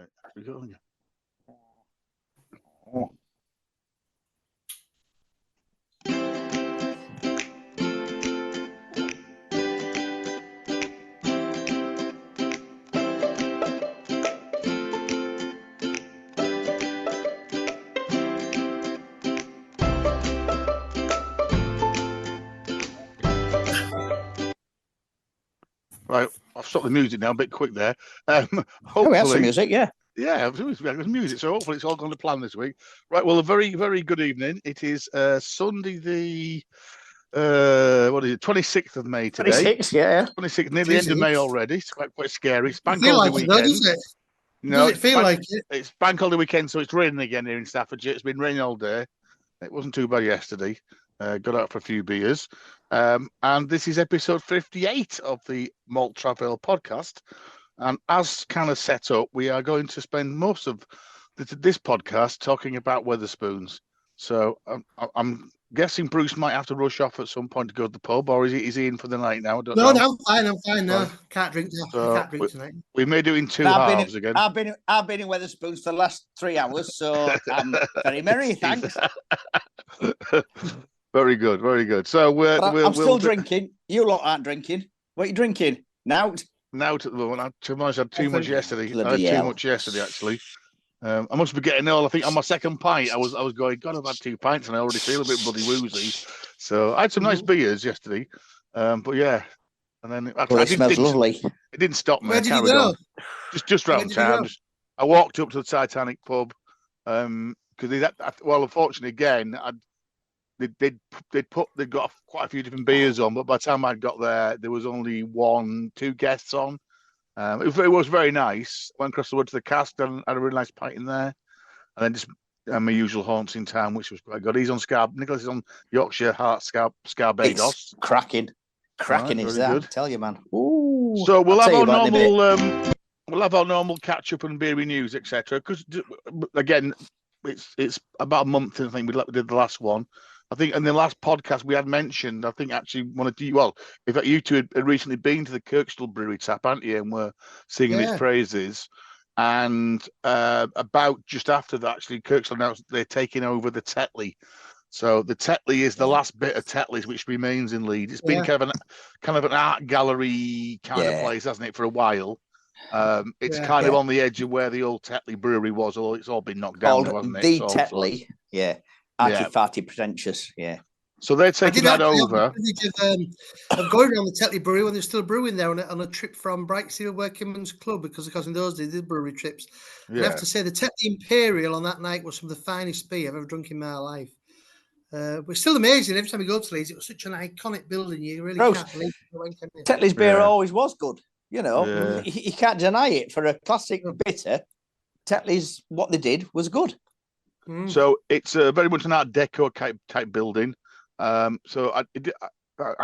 Right, here we go again. Right, I've stopped the music now, a bit quick there. Hopefully, we have some music, yeah. Yeah, there's music, so hopefully it's all going to plan this week. Right, well, a very, very good evening. It is Sunday the 26th of May today. 26th, yeah. 26th, near the end of May already. It's quite scary. It's bank holiday weekend. Does it? No, does it feel like it? It's bank holiday weekend, so it's raining again here in Staffordshire. It's been raining all day. It wasn't too bad yesterday. Got out for a few beers. And this is episode 58 of the Malt Travel podcast. And as kind of set up, we are going to spend most of this podcast talking about Wetherspoons. So I'm guessing Bruce might have to rush off at some point to go to the pub, or is he in for the night now? I don't know. No, I'm fine now. Right. Can't drink tonight. We may do in two halves again. I've been in Wetherspoons for the last 3 hours, so I'm very merry, thanks. Very good, very good. So I'm still drinking. You lot aren't drinking. What are you drinking? Now at the moment. I had too much yesterday. Too much yesterday, actually. I must be getting ill. I think on my second pint, I was going, God, I've had 2 pints and I already feel a bit bloody woozy. So I had some nice beers yesterday. But yeah. And then it smells lovely. It didn't stop me. Where did you go? Just round town. I walked up to the Titanic pub. Because unfortunately, again, they'd got quite a few different beers on, but by the time I got there was only 1-2 guests on. It was very nice. Went across the road to the Cask and had a really nice pint in there, and then just my usual haunts in town, which was quite good. He's on Nicholas is on Yorkshire Heart Scarbados. It's cracking is that? Good. I tell you, man. Ooh, so we'll have our normal catch up and beery news, etc. Because again, it's about a month since I think we did the last one. I think in the last podcast we had mentioned, I think actually in fact you two had recently been to the Kirkstall Brewery tap, hadn't you, and were singing its praises. And about just after that, actually, Kirkstall announced they're taking over the Tetley. So the Tetley is the last bit of Tetley's which remains in Leeds. It's been kind of an art gallery kind of place, hasn't it, for a while. It's kind of on the edge of where the old Tetley Brewery was, although it's all been knocked down, hasn't it? The Tetley, farty pretentious, So they're taking that over. I'm going around the Tetley Brewery when they're still brewing there on a trip from Brightsteel Workingmen's Club, because in those days they did brewery trips. I have to say the Tetley Imperial on that night was some of the finest beer I've ever drunk in my life. But it's still amazing. Every time you go to Leeds, it was such an iconic building. You really can't believe it. Tetley's beer always was good. You know, you can't deny it. For a classic bitter, Tetley's, what they did was good. So it's very much an Art Deco type building. So I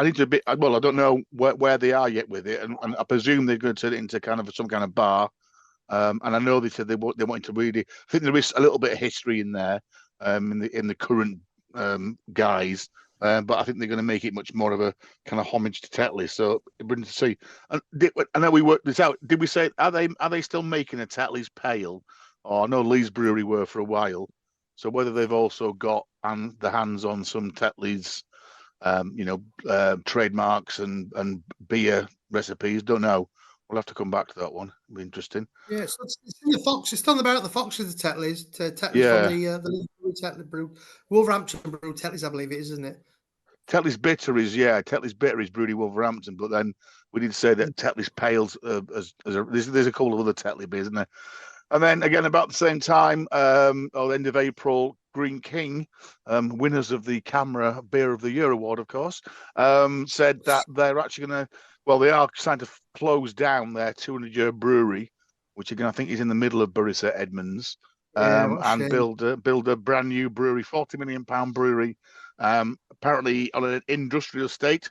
need to be. Well, I don't know where they are yet with it, and I presume they're going to turn it into kind of some kind of bar. And I know they said they wanted to really. I think there is a little bit of history in there, in the current guise. But I think they're going to make it much more of a kind of homage to Tetley. So it's brilliant to see. And I know we worked this out. Did we say are they still making a Tetley's Pale? Or I know Lee's Brewery were for a while. So whether they've also got the hands on some Tetley's, trademarks and beer recipes, don't know. We'll have to come back to that one. It'll be interesting. Yeah, so it's in the Fox. It's on about the Fox of the Tetley's. Tetley's from the Tetley Brew, Wolverhampton Brew Tetley's, I believe it is, isn't it? Tetley's Bitter is Tetley's Bitter is brewed in Wolverhampton, but then we did say that Tetley's Pales there's a couple of other Tetley beers, isn't there? And then again, about the same time, end of April, Green King, winners of the Camera Beer of the Year award, of course, said that they're actually going to, they are trying to close down their 200-year brewery, which again I think is in the middle of Bury St Edmunds, and build a brand new brewery, £40 million brewery, apparently on an industrial estate,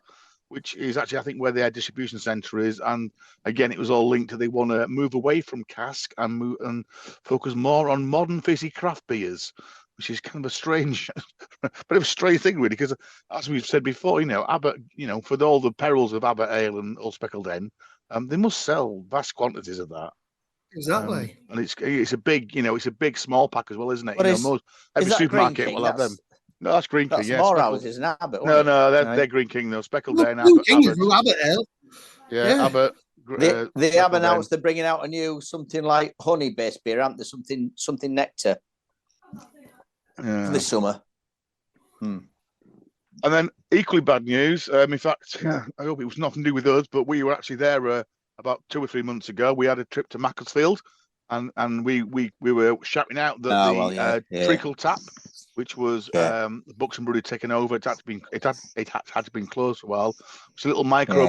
which is actually, I think, where their distribution centre is. And again, it was all linked to they want to move away from cask and focus more on modern fizzy craft beers, which is kind of a strange, bit of a strange thing, really, because as we've said before, Abbott, for all the perils of Abbott Ale and Old Speckled Hen, they must sell vast quantities of that. Exactly. And it's a big, it's a big small pack as well, isn't it? But Every supermarket will have them. No, that's Green King. That's Yeah, Morehouses in Abbott. No, they're Green King though. Speckled Day and Blue Abbott. King is from Abbott Ale. Yeah, Abbott. They have announced they're bringing out a new something like honey-based beer, aren't there? Something nectar for the summer. And then equally bad news. In fact, I hope it was nothing to do with us, but we were actually there about 2 or 3 months ago. We had a trip to Macclesfield, and we were shouting out that Treacle Tap, which was Buxton Brewery taken over. It had to been closed for a while. It's a little micro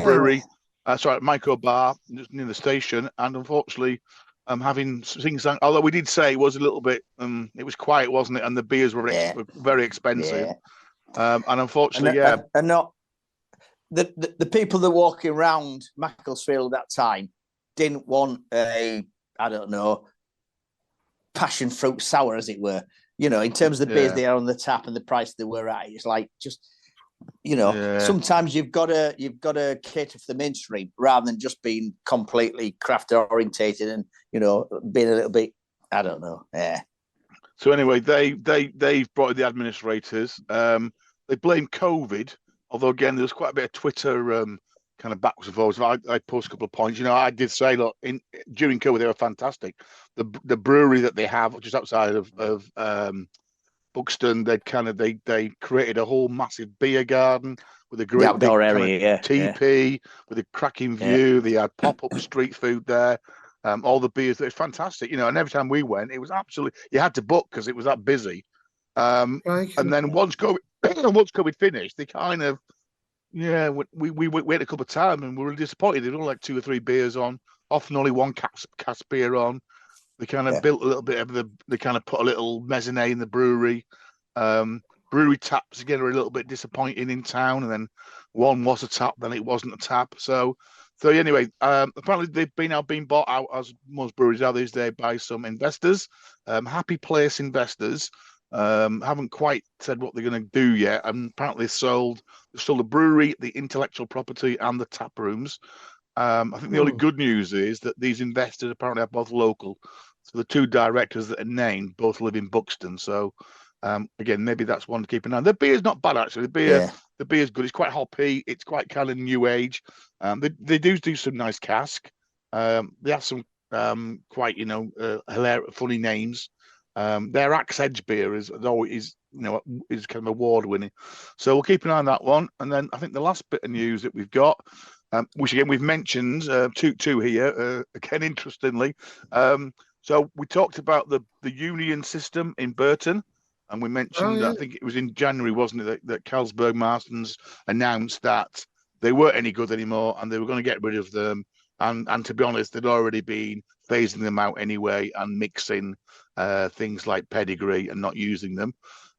bar just near the station, and unfortunately, having things. Although we did say it was a little bit, it was quiet, wasn't it? And the beers were very expensive. And unfortunately, and not the people that were walking around Macclesfield at that time didn't want a, I don't know, passion fruit sour, as it were. In terms of the beers they are on the tap and the price they were at, it's like just, sometimes you've got to cater for the mainstream rather than just being completely craft orientated and being a little bit, I don't know. Yeah. So anyway, they brought in the administrators. They blame COVID, although again there was quite a bit of Twitter kind of backwards and forwards. I posted a couple of points. I did say, look, during COVID they were fantastic. The brewery that they have just outside of Buxton, they created a whole massive beer garden with a great outdoor area, TP with a cracking view. Yeah. They had pop-up street food there. All the beers, it's fantastic, and every time we went, it was absolutely, you had to book because it was that busy. And then once COVID finished, they kind of, we went a couple of times and we were disappointed. They were like 2 or 3 beers on, often only one cask beer on. They kind of built a little bit of they kind of put a little mezzanine in the brewery. Brewery taps again are a little bit disappointing in town, and then one was a tap, then it wasn't a tap. So anyway, apparently they've now been bought out, as most breweries are these days, by some investors, happy place investors. Haven't quite said what they're going to do yet. And apparently they've sold the brewery, the intellectual property, and the tap rooms. I think the only good news is that these investors apparently are both local. So the 2 directors that are named both live in Buxton. So again, maybe that's one to keep an eye on. The beer's not bad actually. The beer's good. It's quite hoppy. It's quite kind of new age. They do some nice cask. They have some quite hilarious, funny names. Their Axe Edge beer is always is kind of award winning. So we'll keep an eye on that one. And then I think the last bit of news that we've got, which again we've mentioned two here again interestingly. So we talked about the union system in Burton. And we mentioned, I think it was in January, wasn't it, that Carlsberg Marston's announced that they weren't any good anymore and they were going to get rid of them. And to be honest, they'd already been phasing them out anyway and mixing things like pedigree and not using them.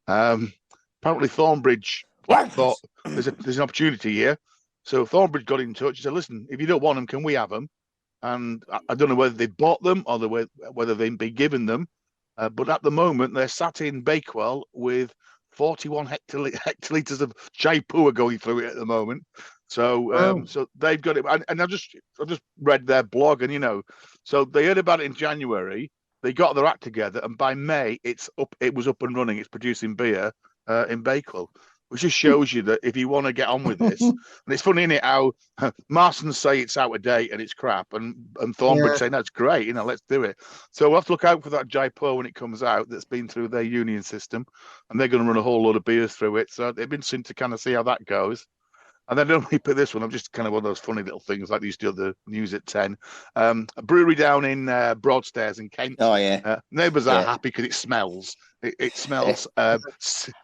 Apparently, Thornbridge thought there's an opportunity here. So Thornbridge got in touch and said, listen, if you don't want them, can we have them? And I don't know whether they bought them or whether they've been given them. But at the moment, they're sat in Bakewell with 41 hectolitres of Jaipur going through it at the moment. So so they've got it. And I just read their blog, and so they heard about it in January. They got their act together, and by May, it was up and running. It's producing beer in Bakewell, which just shows you that if you want to get on with this, and it's funny, isn't it, how Marston's say it's out of date and it's crap, and Thornbridge say, no, it's great, let's do it. So we'll have to look out for that Jaipur when it comes out that's been through their union system, and they're going to run a whole load of beers through it. So it'd be interesting to kind of see how that goes. And then don't put this one, I'm just kind of one of those funny little things like these do the news at 10. A brewery down in Broadstairs in Kent. Oh, yeah. Neighbours are happy because it smells. It smells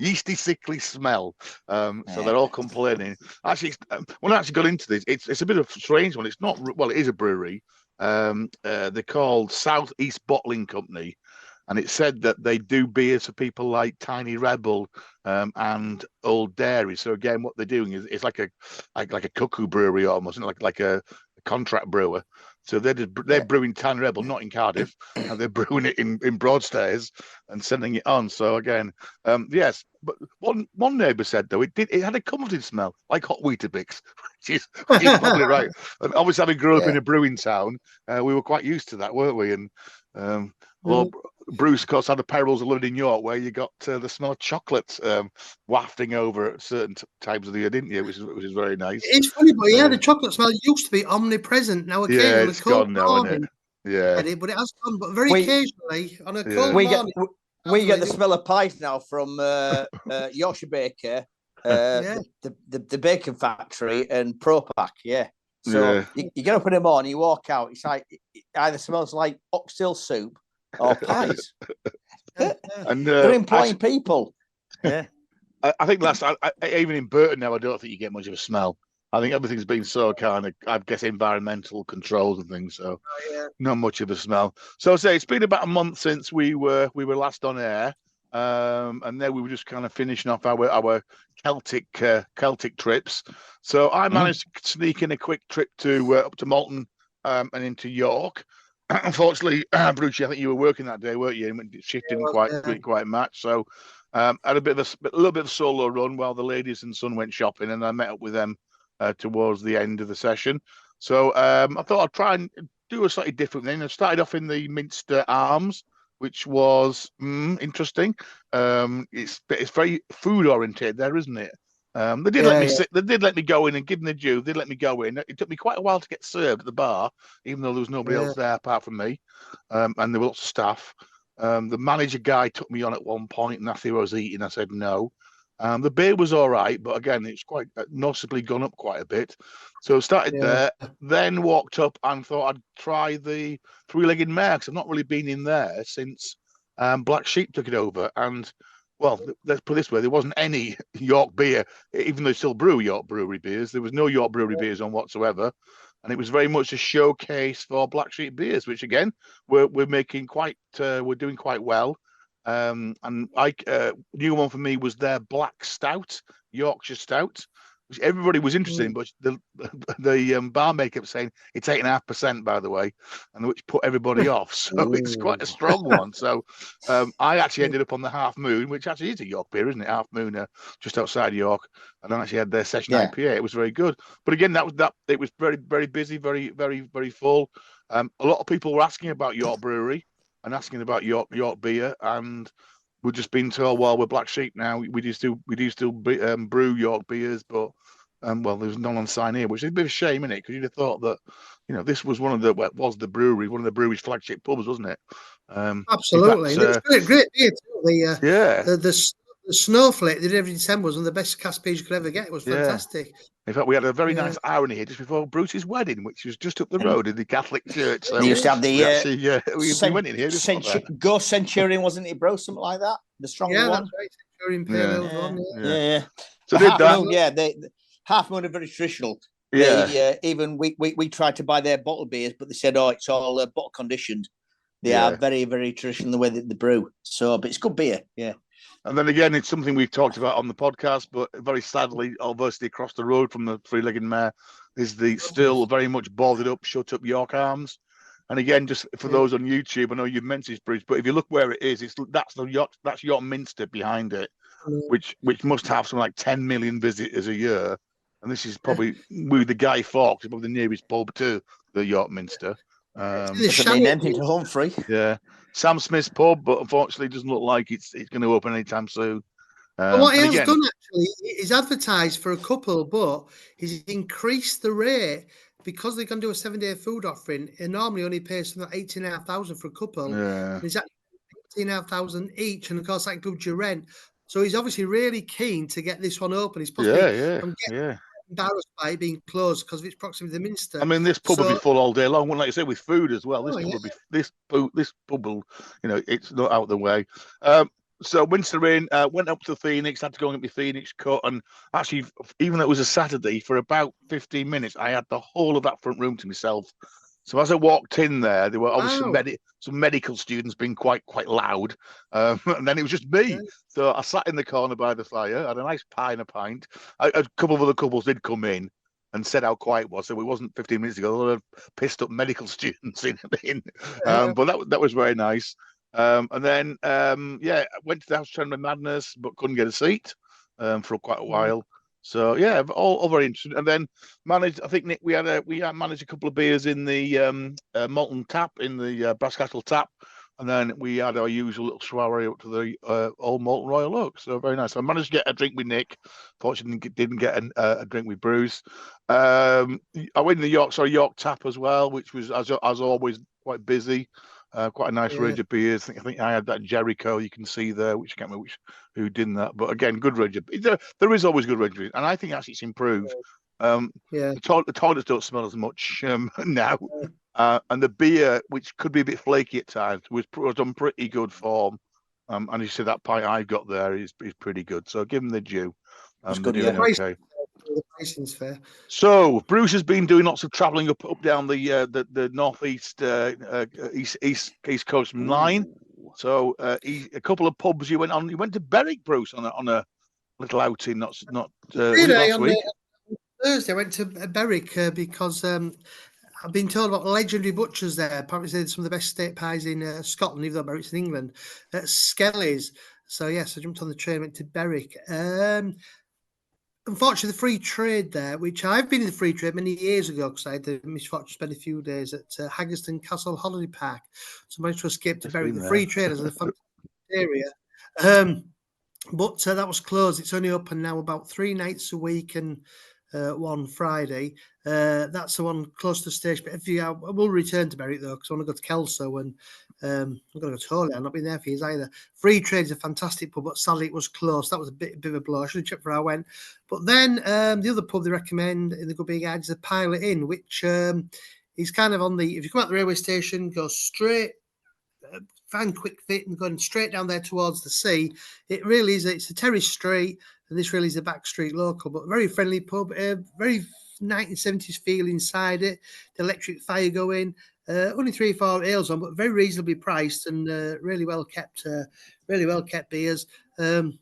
yeasty, sickly smell. So they're all complaining. Actually, when I actually got into this, it's a bit of a strange one. It's not, well, it is a brewery. They're called South East Bottling Company. And it said that they do beers for people like Tiny Rebel and Old Dairy. So again, what they're doing is it's like a cuckoo brewery almost, like a contract brewer. So they're brewing Tan Rebel, not in Cardiff, and they're brewing it in Broadstairs and sending it on. So again, yes. But one neighbour said though it had a comforting smell like hot Weetabix, which is probably right. And obviously, having grown up in a brewing town, we were quite used to that, weren't we? And well, Bruce, of course, had the perils of living in York, where you got the smell of chocolates wafting over at certain times of the year, didn't you? Which is very nice. It's funny, but the chocolate smell used to be omnipresent. Now, occasionally, it's gone now, isn't it? Yeah, but it has gone. But very occasionally, on a cold morning, we get the smell of pies now from Yorkshire Baker, the bacon factory, and Propack. Yeah. So you get up in the morning, you walk out. It's like it either smells like oxtail soup or pies. And they're employing people. Yeah. I think even in Burton now, I don't think you get much of a smell. I think everything's been so kind of, I guess, environmental controls and things. So not much of a smell. So I say it's been about a month since we were last on air, and then we were just kind of finishing off our Celtic trips. So I managed to sneak in a quick trip to up to Malton and into York. Unfortunately, Brucey, I think you were working that day, weren't you? Shift didn't quite match. So had a little bit of a solo run while the ladies and son went shopping, and I met up with them towards the end of the session. So I thought I'd try and do a slightly different thing. I started off in the Minster Arms, which was interesting. It's very food oriented there, isn't it? They did let me sit. They did let me go in, and give them the due. They let me go in. It took me quite a while to get served at the bar, even though there was nobody else there apart from me, and there were lots of staff. The manager guy took me on at one point and asked if I was eating. I said no. The beer was all right, but again, it's quite noticeably gone up quite a bit. So started there, then walked up and thought I'd try the three-legged mare, because I've not really been in there since Black Sheep took it over. And well, let's put it this way, there wasn't any York beer, even though they still brew York Brewery beers. There was no York Brewery beers on whatsoever. And it was very much a showcase for Black Sheep beers, which again, we're doing quite well. And new one for me was their Black Stout, Yorkshire Stout, which everybody was interested in, but the barmaid kept saying it's 8.5%, by the way, and which put everybody off. So it's quite a strong one. So I actually ended up on the Half Moon, which actually is a York beer, isn't it? Half Moon, just outside York. And then actually had their session IPA. It was very good. But again, it was very, very busy, very, very, very full. A lot of people were asking about York Brewery and asking about York beer, and we've just been told, well, we're Black Sheep now. We do still brew York beers, but well, there's none on sign here, which is a bit of a shame, isn't it? Because you'd have thought that, this was one of the brewery's flagship pubs, wasn't it? Absolutely, fact, it was great beer too. The Snowflake they did every December was one of the best cast beers you could ever get. It was fantastic. In fact, we had a very nice irony here just before Bruce's wedding, which was just up the road in the Catholic church. So they used to have the we went in here. Ghost Centurion, wasn't it, bro? Something like that. The stronger one. Right. Centurion Pale Ale one. Yeah. So did that? The Half Moon are very traditional. Yeah. Even we tried to buy their bottled beers, but they said, "Oh, it's all bottle conditioned." They are very, very traditional the way that they brew. So, but it's good beer. Yeah. And then again, it's something we've talked about on the podcast, but very sadly, obviously across the road from the three-legged mare is the still very much boarded up, shut up York Arms. And again, just for those on YouTube, I know you've mentioned this, Bruce, but if you look where it is, that's York Minster behind it, which must have something like 10 million visitors a year. And this is probably with the Guy Fawkes, probably the nearest pub to the York Minster. Empty to Humphrey. Yeah. Sam Smith's pub, but unfortunately it doesn't look like it's going to open anytime soon. What he has done actually is advertised for a couple, but he's increased the rate because they're going to do a 7-day food offering. It normally only pays something like 18,500 for a couple. Yeah. He's actually 18,500 each, and of course that includes your rent. So he's obviously really keen to get this one open. He's possibly embarrassed by it being closed because of its proximity to the Minster. I mean, this pub will be full all day long. Like I say, with food as well. This pub will, it's not out of the way. So Minster in, went up to Phoenix, had to go and get my Phoenix cut, and actually, even though it was a Saturday, for about 15 minutes, I had the whole of that front room to myself. So as I walked in there were obviously some medical students being quite loud, and then it was just me. So I sat in the corner by the fire, had a nice pie and a pint. A couple of other couples did come in, and said how quiet it was. So it wasn't 15 minutes ago. A lot of pissed up medical students in. But that was very nice. And then I went to the House of Chandler Madness, but couldn't get a seat for quite a while. So yeah, all very interesting. And then managed. I think Nick, we managed a couple of beers in the Malton Tap, in the Brass Castle Tap. And then we had our usual little soiree up to the Old Malton Royal Oak. So very nice. I managed to get a drink with Nick. Fortunately, didn't get a drink with Bruce. I went to the York Tap as well, which was, as always, quite busy. Quite a nice range of beers. I think I had that Jericho you can see there, which I can't remember who did that. But again, good range of beers. There is always good range of beers. And I think actually it's improved. The toilets don't smell as much now. And the beer, which could be a bit flaky at times, was on pretty good form. And you see that pint I've got there is pretty good. So give them the due. Good, doing okay. The pricing's fair. So Bruce has been doing lots of travelling up down the northeast east coast line. So a couple of pubs you went on. You went to Berwick, Bruce, on a little outing. Not last week. Thursday I went to Berwick because I've been told about legendary butchers there. Apparently, they're some of the best steak pies in Scotland, even though Berwick's in England. At Skelly's. So yes, I jumped on the train, went to Berwick. Unfortunately, the free trade there, which I've been in the free trade many years ago, because I had the misfortune to spend a few days at Haggerston Castle Holiday Park. So I managed to escape to Berwick. The free trade is a fantastic area. But that was closed. It's only open now about 3 nights a week and one Friday. That's the one close to the station. But I will return to Berwick though, because I want to go to Kelso and I'm going to go to Holy. I've not been there for years either. Free Trade is a fantastic pub, but sadly it was closed. That was a bit of a blow. I should have checked where I went. But then the other pub they recommend in the Good Big Ad is the Pilot Inn, which is kind of on if you come out the railway station, go straight, find Quick Fit and going straight down there towards the sea. It really is. It's a terrace street, and this really is a back street local, but very friendly pub. Very 1970s feel inside it. The electric fire going. Only 3 or 4 ales on, but very reasonably priced and really well kept beers. And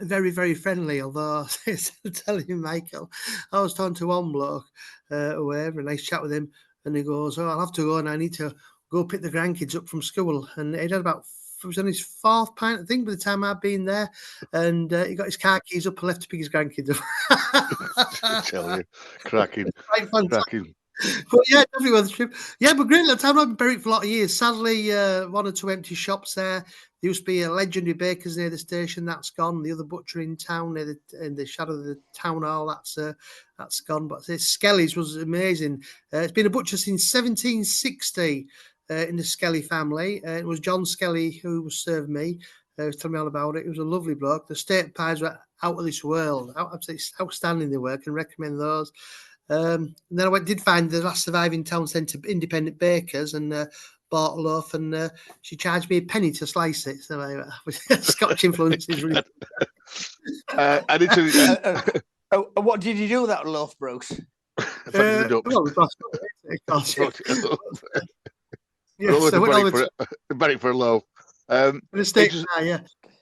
very, very friendly. Although I'm telling you, Michael, I was talking to one bloke away, a nice chat with him, and he goes, "Oh, I'll have to go, and I need to go pick the grandkids up from school." And it was on his 4th pint, I think, by the time I'd been there. And he got his car keys up and left to pick his grandkids up. I tell you, cracking. But yeah, definitely worth the trip. Yeah, but great. I've been in Berwick for a lot of years. Sadly, 1 or 2 empty shops there. There used to be a legendary baker's near the station. That's gone. The other butcher in town, in the shadow of the town hall, that's gone. But Skelly's was amazing. It's been a butcher since 1760 in the Skelly family. It was John Skelly who served me. He was telling me all about it. He was a lovely bloke. The steak pies were out of this world. Absolutely outstanding they were. I can recommend those. And then I did find the last surviving town centre independent bakers and bought a loaf, and she charged me a penny to slice it. So Scotch influence is really. What did you do with that loaf, Bruce? Berwick for a loaf.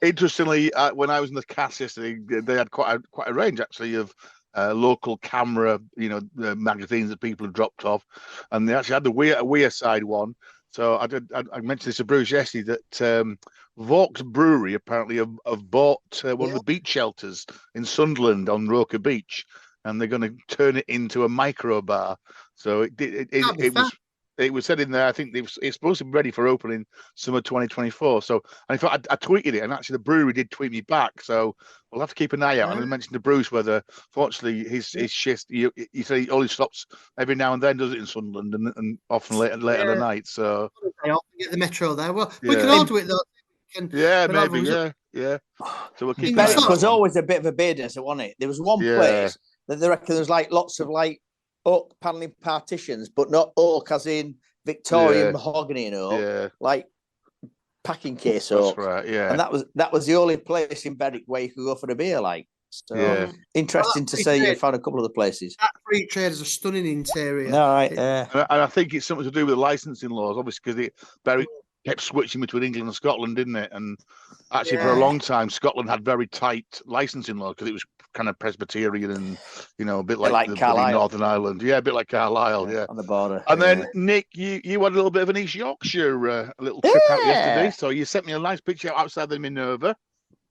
Interestingly, when I was in the cast yesterday, they had quite a range actually of local camera, magazines that people have dropped off, and they actually had the Wearside one. So I mentioned this to Bruce yesterday that Vaux Brewery apparently have bought one of the beach shelters in Sunderland on Roker Beach, and they're going to turn it into a micro bar. So it was said in there, I think it's supposed to be ready for opening summer 2024. So, and in fact, I tweeted it, and actually the brewery did tweet me back. So we'll have to keep an eye out. And I mentioned to Bruce whether, fortunately, his shift, he said he only stops every now and then, does it in Sunderland, and often late at the night. So I often get the metro there. Well, we can all do it though. Maybe. So we'll keep. It was always a bit of a beer desert, wasn't it? There was one place that they reckon there's like lots of like oak paneling partitions, but not oak as in Victorian mahogany and oak, like packing case oak. That's right, yeah. And that was the only place in Berwick where you could go for a beer, like. So interesting to say you found a couple of the places. That Free Trade is a stunning interior. All right, and I think it's something to do with the licensing laws, obviously, because Berwick kept switching between England and Scotland, didn't it? And actually, for a long time, Scotland had very tight licensing laws because it was kind of Presbyterian and, you know, a bit like the Carlisle. Northern Ireland. Yeah, a bit like Carlisle, yeah. On the border. And then, Nick, you had a little bit of an East Yorkshire a little trip out yesterday. So you sent me a nice picture outside the Minerva,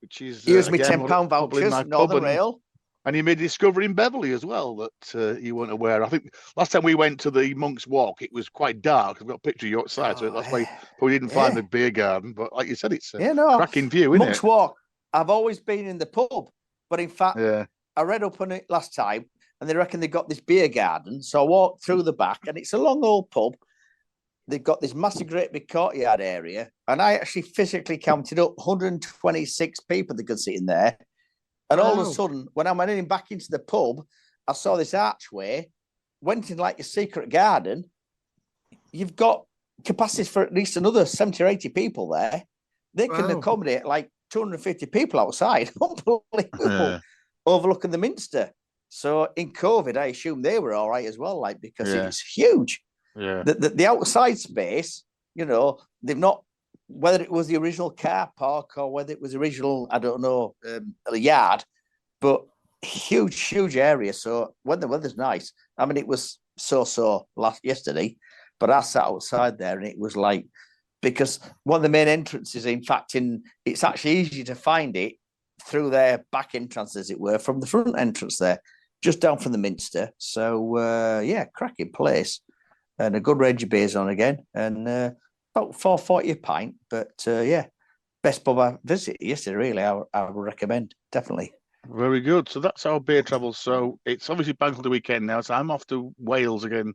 which is... Use me £10 vouchers, Northern Rail. And you made a discovery in Beverley as well that you weren't aware. I think last time we went to the Monk's Walk, it was quite dark. I've got a picture of you outside, so that's why we didn't find the beer garden. But like you said, it's a cracking view, isn't Monk's Walk, I've always been in the pub. But in fact, I read up on it last time, and they reckon they've got this beer garden. So I walked through the back, and it's a long old pub. They've got this massive, great big courtyard area. And I actually physically counted up 126 people that could sit in there. And all of a sudden, when I went in back into the pub, I saw this archway, went in like a secret garden. You've got capacity for at least another 70 or 80 people there. They can accommodate like 250 people outside. Unbelievable. Overlooking the Minster. So in COVID, I assume they were all right as well, like, because it's huge. Yeah. The outside space, you know, they've not, whether it was the original car park or whether it was original, I don't know, a yard, but huge area. So when the weather's nice, I mean, it was so yesterday, but I sat outside there and it was like, because one of the main entrances, in fact, it's actually easy to find it through their back entrance, as it were, from the front entrance there, just down from the Minster. So, cracking place. And a good range of beers on again. And, about $4.40 a pint, but best pub I visited yesterday. Really, I would recommend, definitely. Very good. So that's our beer travels. So it's obviously bank holiday weekend now. So I'm off to Wales again,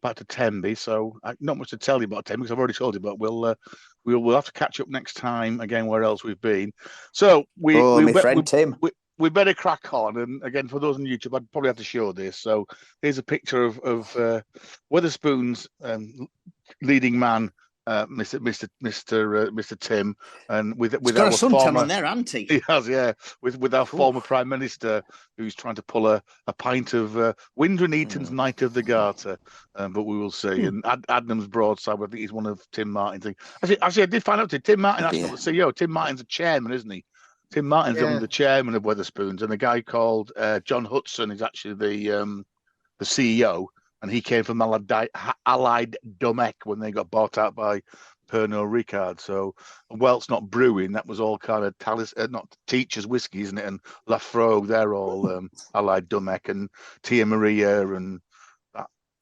back to Tenby. So not much to tell you about Tenby because I've already told you. But we'll have to catch up next time again where else we've been. So Tim. We better crack on. And again, for those on YouTube, I'd probably have to show this. So here's a picture of Wetherspoons, leading man. Mr. Tim, and with got our a suntan former, on there, auntie. He has, yeah, with our former Prime Minister who's trying to pull a pint of Wyndham Eaton's Knight of the Garter, but we will see. And Adnam's broadside, I think he's one of Tim Martin's thing. Actually, I did find out that Tim Martin, actually not the CEO. Tim Martin's a chairman, isn't he? Tim Martin's only the chairman of Wetherspoons, and a guy called John Hudson is actually the CEO. And he came from Allied Domecq when they got bought out by Pernod Ricard. So, Welt's not brewing. That was all kind of not Teacher's whiskey, isn't it? And Lafrogue, they're all Allied Domecq and Tia Maria and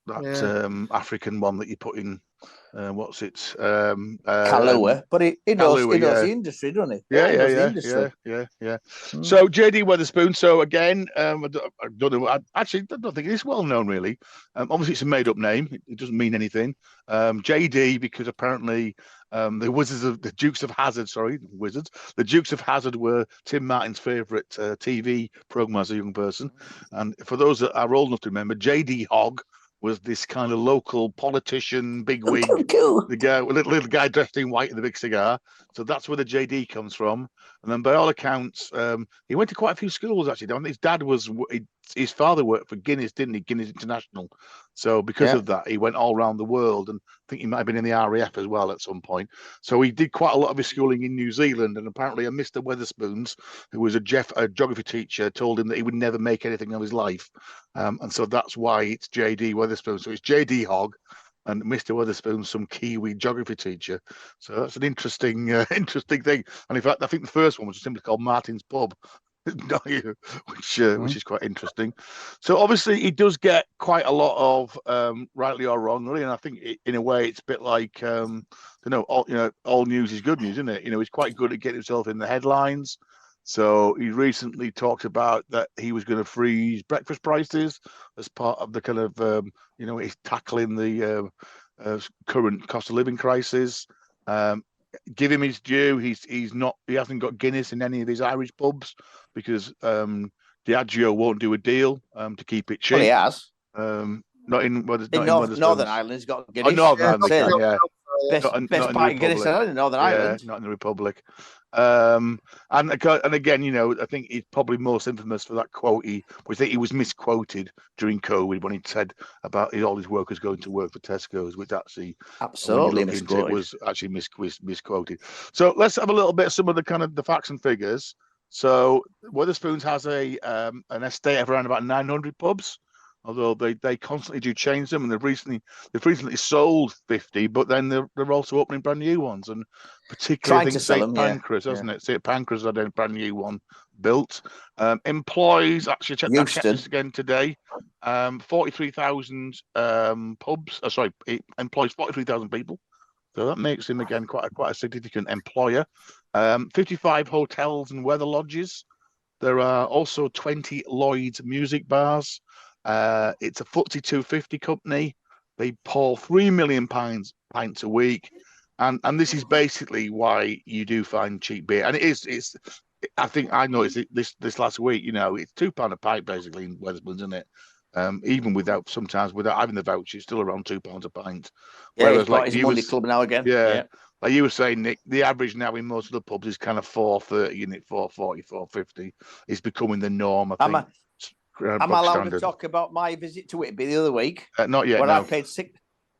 that African one that you put in. What's it? Kahlua, but he knows the industry, doesn't he? Yeah. So JD Wetherspoons. So again, I don't know. I don't think it's well known really. Obviously, it's a made-up name. It doesn't mean anything. JD because apparently the Dukes of Hazzard. The Dukes of Hazzard were Tim Martin's favourite TV program as a young person. And for those that are old enough to remember, JD Hogg was this kind of local politician, bigwig, the guy, little guy dressed in white with a big cigar. So that's where the JD comes from. And then by all accounts, he went to quite a few schools actually. His father worked for Guinness, didn't he? Guinness International. So because of that, he went all around the world, and I think he might have been in the RAF as well at some point. So he did quite a lot of his schooling in New Zealand, and apparently a Mr. Wetherspoons, who was a geography teacher, told him that he would never make anything of his life. And so that's why it's JD Wetherspoons. So it's JD Hogg and Mr. Wetherspoons, some Kiwi geography teacher. So that's an interesting thing. And in fact, I think the first one was simply called Martin's Pub. Which is quite interesting. So obviously he does get quite a lot of rightly or wrongly, and I think in a way it's a bit like all news is good news, isn't it? He's quite good at getting himself in the headlines. So he recently talked about that he was going to freeze breakfast prices as part of the kind of he's tackling the current cost of living crisis. Give him his due. He hasn't got Guinness in any of his Irish pubs because Diageo won't do a deal to keep it cheap. Well, he has. Not in Northern Ireland. He's got Guinness. Oh, Northern Ireland, Best pint of Guinness in Northern Ireland. Not in the Republic. And again, I think he's probably most infamous for that quote. He was misquoted during COVID when he said about all his workers going to work for Tesco's, which actually absolutely misquoted. Was actually misquoted. So let's have a little bit of some of the kind of the facts and figures. So Wetherspoons has an estate of around about 900 pubs, although they constantly do change them, and they've recently sold 50, but then they're also opening brand new ones, and particularly Trying I think to sell St them, yeah. Pancras, hasn't it? St Pancras had a brand new one built. Employs, actually I checked this again today. 43,000 pubs. Sorry, it employs 43,000 people. So that makes him again quite a significant employer. 55 hotels and weather lodges. There are also 20 Lloyd's music bars. It's a FTSE 250 company. They pour 3 million pints a week, and this is basically why you do find cheap beer. And it's I think I noticed it this last week. You know, it's £2 a pint basically in Wetherspoons, isn't it? Even sometimes without having the voucher, it's still around £2 a pint. Yeah, whereas like his Monday club now again. Yeah. Like you were saying, Nick, the average now in most of the pubs is kind of 4.30, isn't it? 4.40, 4.50. It's becoming the norm, I think. Am I allowed to talk about my visit to Whitby the other week? Not yet, where no. I paid £6.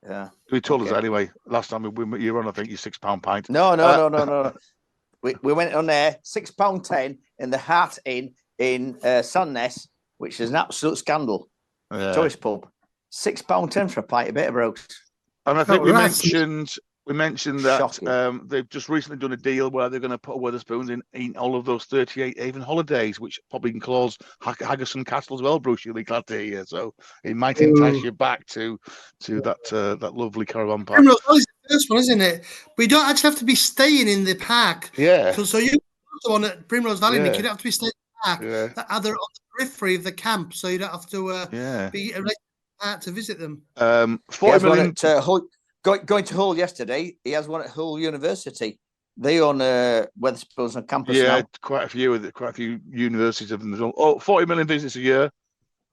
Yeah. We told us that anyway. Last time you were on, I think, your £6 pint. No. We went on there, £6.10 in the Hart Inn in Sandnes, which is an absolute scandal. Tourist pub. £6.10 for a pint of Bitterbrooks. And I think we mentioned that they've just recently done a deal where they're going to put Wetherspoons in all of those 38 Avon holidays, which probably can close Haggerson Castle as well, Bruce. You'll be glad to hear. So it might entice you back to that lovely caravan park. Primrose Valley's the first one, isn't it? But you don't actually have to be staying in the park. Yeah. So you the one at Primrose Valley, Nick, you don't have to be staying in the park. Yeah. They're on the periphery of the camp, so you don't have to be a regular to visit them. 40 million. Going to Hull yesterday, he has one at Hull University. They own Wetherspoons on campus now. Quite a few universities of them. 40 million visits a year,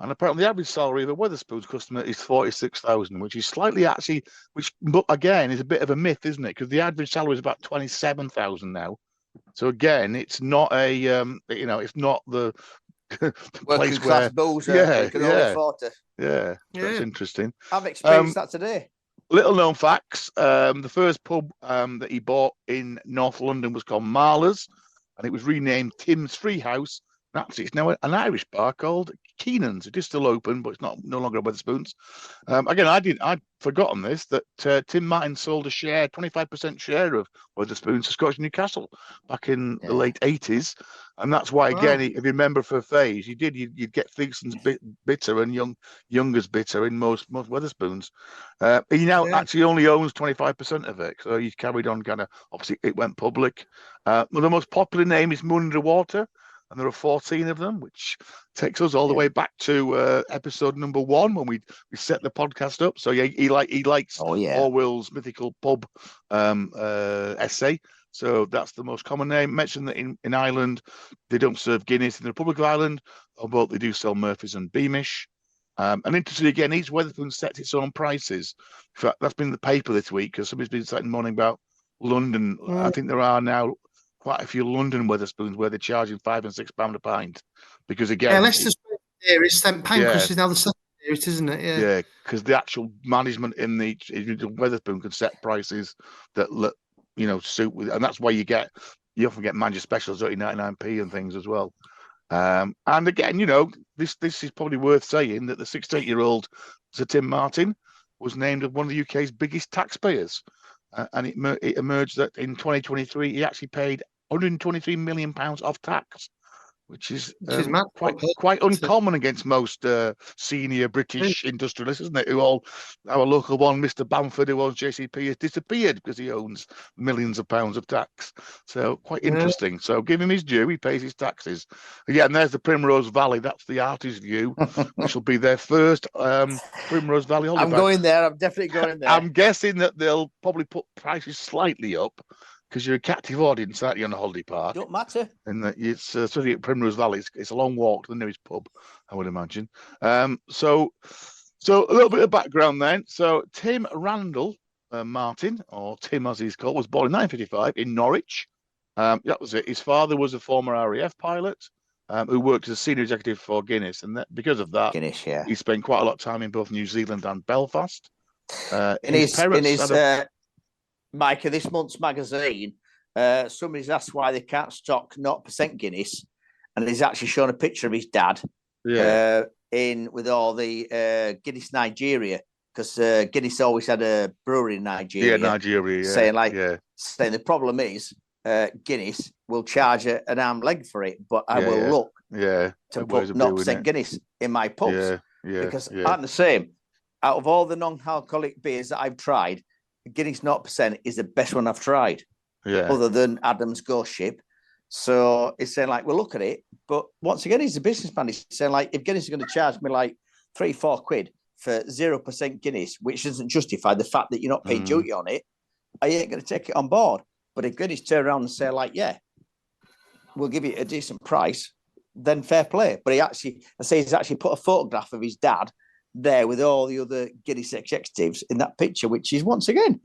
and apparently the average salary of a Wetherspoons customer is 46,000, which is slightly but again is a bit of a myth, isn't it? Because the average salary is about 27,000 now. So again, it's not it's not the place where that's interesting. I've experienced that today. Little known facts: the first pub that he bought in North London was called Marla's, and it was renamed Tim's Free House. Actually, it's now an Irish bar called Keenan's. It is still open, but it's no longer Wetherspoons. Again, I'd forgotten this, that Tim Martin sold a 25% share of Wetherspoons to Scottish Newcastle back in the late 80s. And that's why, again, if you remember for a phase, you'd get Thigson's bitter and Younger's bitter in most Wetherspoons. He now actually only owns 25% of it. So he's carried on obviously it went public. The most popular name is Moon Underwater. And there are 14 of them, which takes us all the way back to episode number 1 when we set the podcast up. So he likes Orwell's mythical pub essay. So that's the most common name. Mentioned that in Ireland they don't serve Guinness in the Republic of Ireland, although they do sell Murphy's and Beamish. And interestingly, again, each Wetherspoons sets its own prices. In fact, that's been in the paper this week because somebody's been saying morning about London. I think there are now quite a few London Wetherspoons where they're charging £5 and £6 a pint, because again, Leicester's nearest, St Pancras is now the second nearest, isn't it? Yeah, because the actual management in the Wetherspoon can set prices that suit with, and that's why you often get manager specials at 99p and things as well. And again, this is probably worth saying that the 68-year-old Sir Tim Martin was named as one of the UK's biggest taxpayers. And it emerged that in 2023 he actually paid £123 million off tax, which is quite uncommon against most senior British industrialists, isn't it? Our local one, Mr. Bamford, who owns JCP, has disappeared because he owns millions of pounds of tax. So quite interesting. So give him his due; he pays his taxes. Yeah, and there's the Primrose Valley. That's the artist view, which will be their first Primrose Valley holiday. I'm going there. I'm definitely going there. I'm guessing that they'll probably put prices slightly up, because you're a captive audience, aren't you, on a holiday park? Don't matter. And it's certainly at Primrose Valley. It's a long walk to the nearest pub, I would imagine. So a little bit of background then. So Tim Randall Martin, or Tim as he's called, was born in 1955 in Norwich. That was it. His father was a former RAF pilot who worked as a senior executive for Guinness, and because of that, he spent quite a lot of time in both New Zealand and Belfast. Mike, this month's magazine somebody's asked why they can't stock 0% Guinness, and he's actually shown a picture of his dad in with all the Guinness Nigeria, because Guinness always had a brewery in Nigeria. Yeah, Nigeria. Saying the problem is Guinness will charge an arm length for it, but I will look to put 0% Guinness in my pubs because I'm the same. Out of all the non-alcoholic beers that I've tried, Guinness 0% is the best one I've tried. Other than Adam's Ghost Ship. So it's saying like, well, look at it. But once again, he's a businessman. He's saying like, if Guinness is going to charge me like 3-4 quid for 0% Guinness, which doesn't justify the fact that you're not paying duty on it, I ain't going to take it on board. But if Guinness turn around and say like, yeah, we'll give you a decent price, then fair play. But he's actually put a photograph of his dad there with all the other Guinness executives in that picture, which is once again,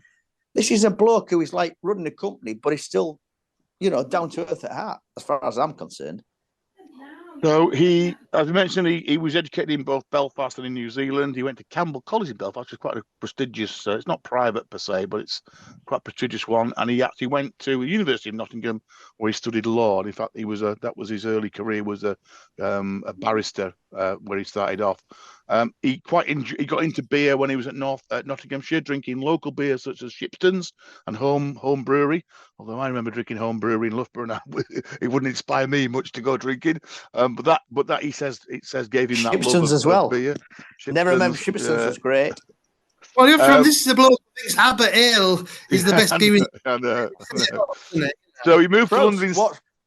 this is a bloke who is like running a company, but he's still, down to earth at heart, as far as I'm concerned. So he, as I mentioned, he was educated in both Belfast and in New Zealand. He went to Campbell College in Belfast, which is quite a prestigious, it's not private per se, but it's quite a prestigious one. And he actually went to the University of Nottingham, where he studied law. And in fact, that was his early career, was a barrister, where he started off. He got into beer when he was at Nottinghamshire, drinking local beers such as Shipston's and Home Brewery. Although I remember drinking Home Brewery in Loughborough, and it wouldn't inspire me much to go drinking. But that it says gave him that Shipston's love as well. of beer. Never remember Shipston's was great. Well, you're from this is a bloke who thinks Abbott Ale is the best beer. I know. So he moved to London.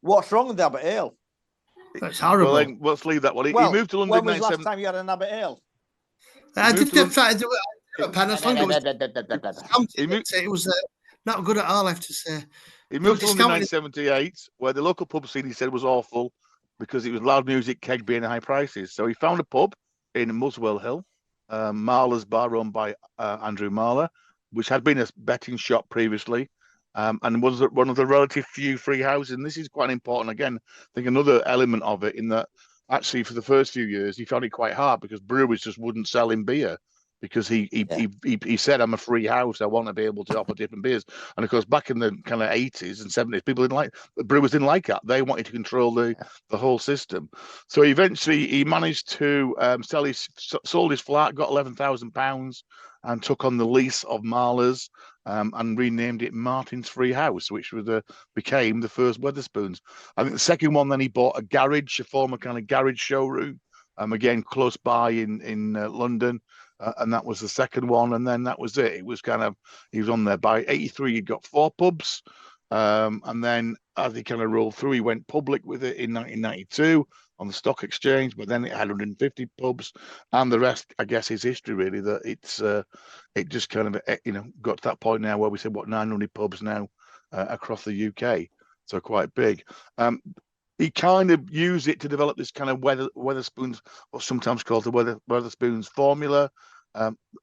What's wrong with Abbott Ale? That's horrible. Well, let's leave that one. He moved to London. When was the last time you had an Abbott Ale? I did try to do it. It was not good at all, I have to say. He moved to London in 1978, where the local pub scene, he said, was awful because it was loud music, keg beer, and high prices. So he found a pub in Muswell Hill, Marler's Bar, run by Andrew Marler, which had been a betting shop previously, and was one of the relative few free houses. And this is quite important. Again, I think another element of it in that actually for the first few years, he found it quite hard because breweries just wouldn't sell him beer. Because he said, I'm a free house, I want to be able to offer different beers. And of course, back in the kind of 80s and 70s, brewers didn't like that. They wanted to control the whole system. So eventually he managed to sold his flat, got £11,000 and took on the lease of Marler's and renamed it Martin's Free House, which became the first Wetherspoons. I think the second one, then he bought a former kind of garage showroom, again, close by in London. And that was the second one, and then that was it. It was he was on there by 83. He'd got 4 pubs, and then as he kind of rolled through, he went public with it in 1992 on the stock exchange. But then it had 150 pubs, and the rest, I guess, is history really. That it just kind of got to that point now where we said 900 pubs now across the UK, so quite big. He kind of used it to develop this kind of Wetherspoons, what's sometimes called the Wetherspoons formula.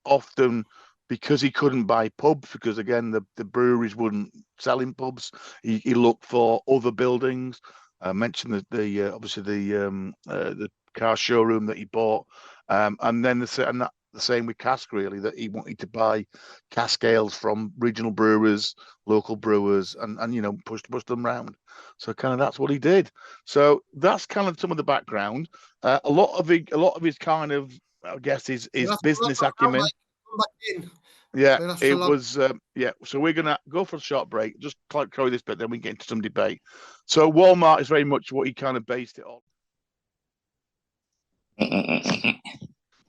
Often because he couldn't buy pubs, because again the breweries wouldn't sell in pubs. He looked for other buildings. I mentioned obviously the car showroom that he bought, and then the same with cask, really, that he wanted to buy cask ales from regional brewers, local brewers, and push them around. So kind of that's what he did. So that's kind of some of the background. A lot of his kind of, I guess, his business acumen. Yeah, it was. So we're gonna go for a short break. Just carry this bit, then we get into some debate. So Walmart is very much what he kind of based it on.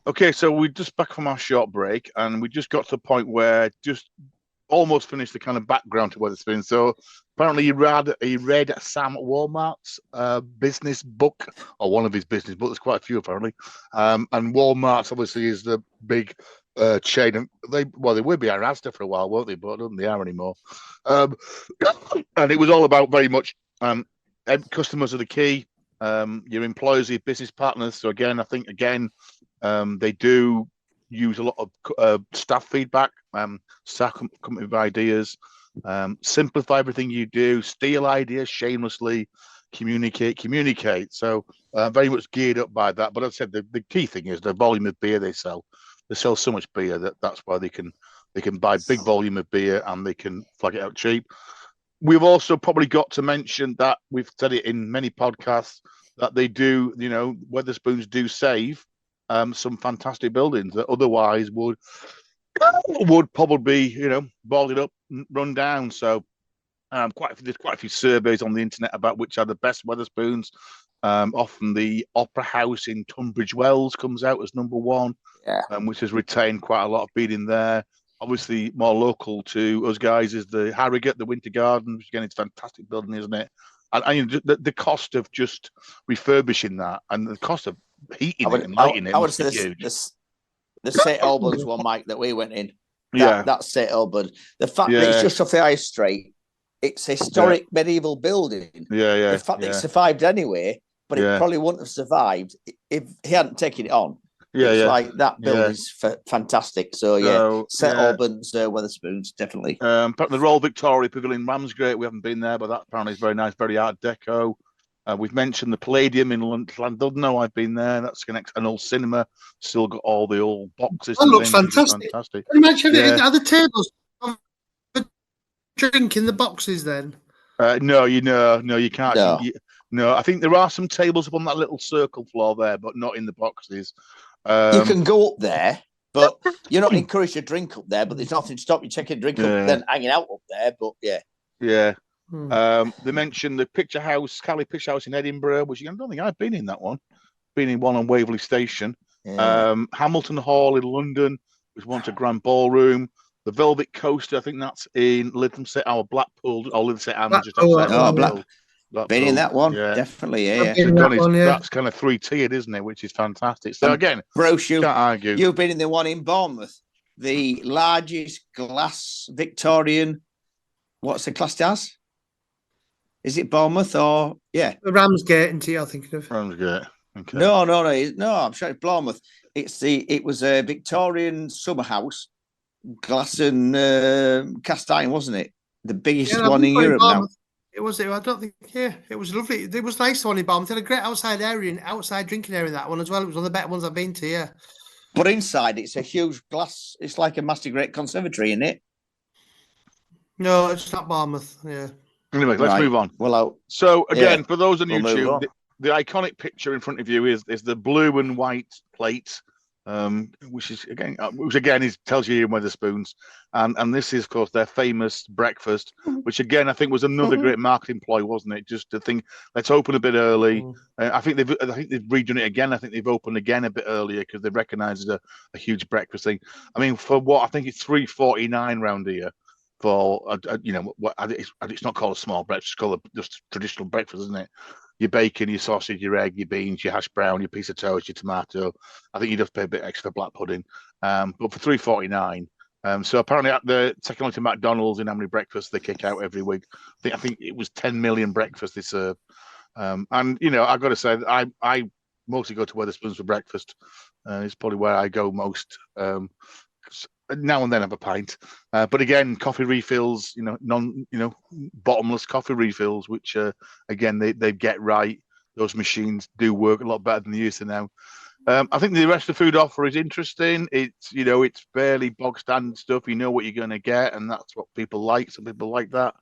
Okay, so we're just back from our short break, and we just got to the point where just almost finished the kind of background to Wetherspoons. So apparently he read Sam Walmart's business book, or one of his business books. There's quite a few apparently, and Walmart's obviously is the big chain. They were behind Asda for a while, weren't they? But I don't think they are anymore. And it was all about very much customers are the key. Your employees are your business partners. So I think they do use a lot of staff feedback. Staff come up with ideas. Simplify everything you do. Steal ideas shamelessly. Communicate. So very much geared up by that. But as I said, the key thing is the volume of beer they sell. They sell so much beer that's why they can buy big volume of beer and they can flag it out cheap. we've also probably got to mention that we've said it in many podcasts that they do, Wetherspoons do save some fantastic buildings that otherwise would probably, boarded up, run down. So there's quite a few surveys on the internet about which are the best Wetherspoons. Often the Opera House in Tunbridge Wells comes out as number one, which has retained quite a lot of beating there. Obviously, more local to us guys is the Harrogate, the Winter Garden, which again, it's a fantastic building, isn't it? And the cost of just refurbishing that and the cost of heating it and lighting it. I would say the St Albans one, Mike, that we went in. That's St Albans. The fact that it's just off the high street, it's a historic medieval building. The fact that it survived anyway, but it probably wouldn't have survived if he hadn't taken it on. Like that building's fantastic. So St Albans, Wetherspoons, definitely. But the Royal Victoria Pavilion, Ramsgate, we haven't been there, but that apparently is very nice, very Art Deco. We've mentioned the Palladium in Llandudno. I've been there. That's an old cinema. Still got all the old boxes. That looks fantastic. Pretty much are the tables drink in the boxes then? No, you can't. No, I think there are some tables up on that little circle floor there, but not in the boxes. You can go up there, but you're not encouraged to drink up there. But there's nothing to stop you taking a drink up then hanging out up there. But they mentioned the Picture House, Cali Picture House in Edinburgh, which I don't think I've been in that one. Been in one on Waverley Station. Hamilton Hall in London, which wants a grand ballroom. The Velvet Coaster, I think that's in Lytham St. Blackpool, or Lytham St. Anne's. Blackpool. Been in that one, definitely. That's kind of 3-tiered, isn't it? Which is fantastic. So again, Bruce, can't argue. You've been in the one in Bournemouth, the largest glass Victorian. What's the class as? Is it Bournemouth or the Ramsgate? Into you're thinking of Ramsgate. Okay. No. I'm sure it's Bournemouth. It was a Victorian summer house, glass and cast iron, wasn't it? The biggest one in Europe now. It was. I don't think. Yeah, it was lovely. It was nice. The one in Bournemouth. It had a great outside area and outside drinking area. That one as well. It was one of the better ones I've been to. Yeah. But inside, it's a huge glass. It's like a master great conservatory, isn't it? No, it's not Bournemouth. Yeah. Anyway, let's move on. So again, for those on YouTube, the iconic picture in front of you is the blue and white plate, which again tells you in Wetherspoons, and this is of course their famous breakfast, which again I think was another great marketing ploy, wasn't it? Just to think, let's open a bit early. I think they've redone it again. I think they've opened again a bit earlier because they recognise it's a huge breakfast thing. I mean, for what I think it's $3.49 round here. For it's not called a small breakfast; it's called just traditional breakfast, isn't it? Your bacon, your sausage, your egg, your beans, your hash brown, your piece of toast, your tomato. I think you'd have to pay a bit extra for black pudding, but for $3.49. So apparently, second only to McDonald's in how many breakfasts they kick out every week. I think it was 10 million breakfasts they serve. And I've got to say, I mostly go to Wetherspoons for breakfast. It's probably where I go most. Now and then have a pint, but again, coffee refills, bottomless coffee refills, which again they get right. Those machines do work a lot better than they used to now. I think the rest of the food offer is interesting. It's it's fairly bog standard stuff. You know what you're going to get, and that's what people like. Some people like that.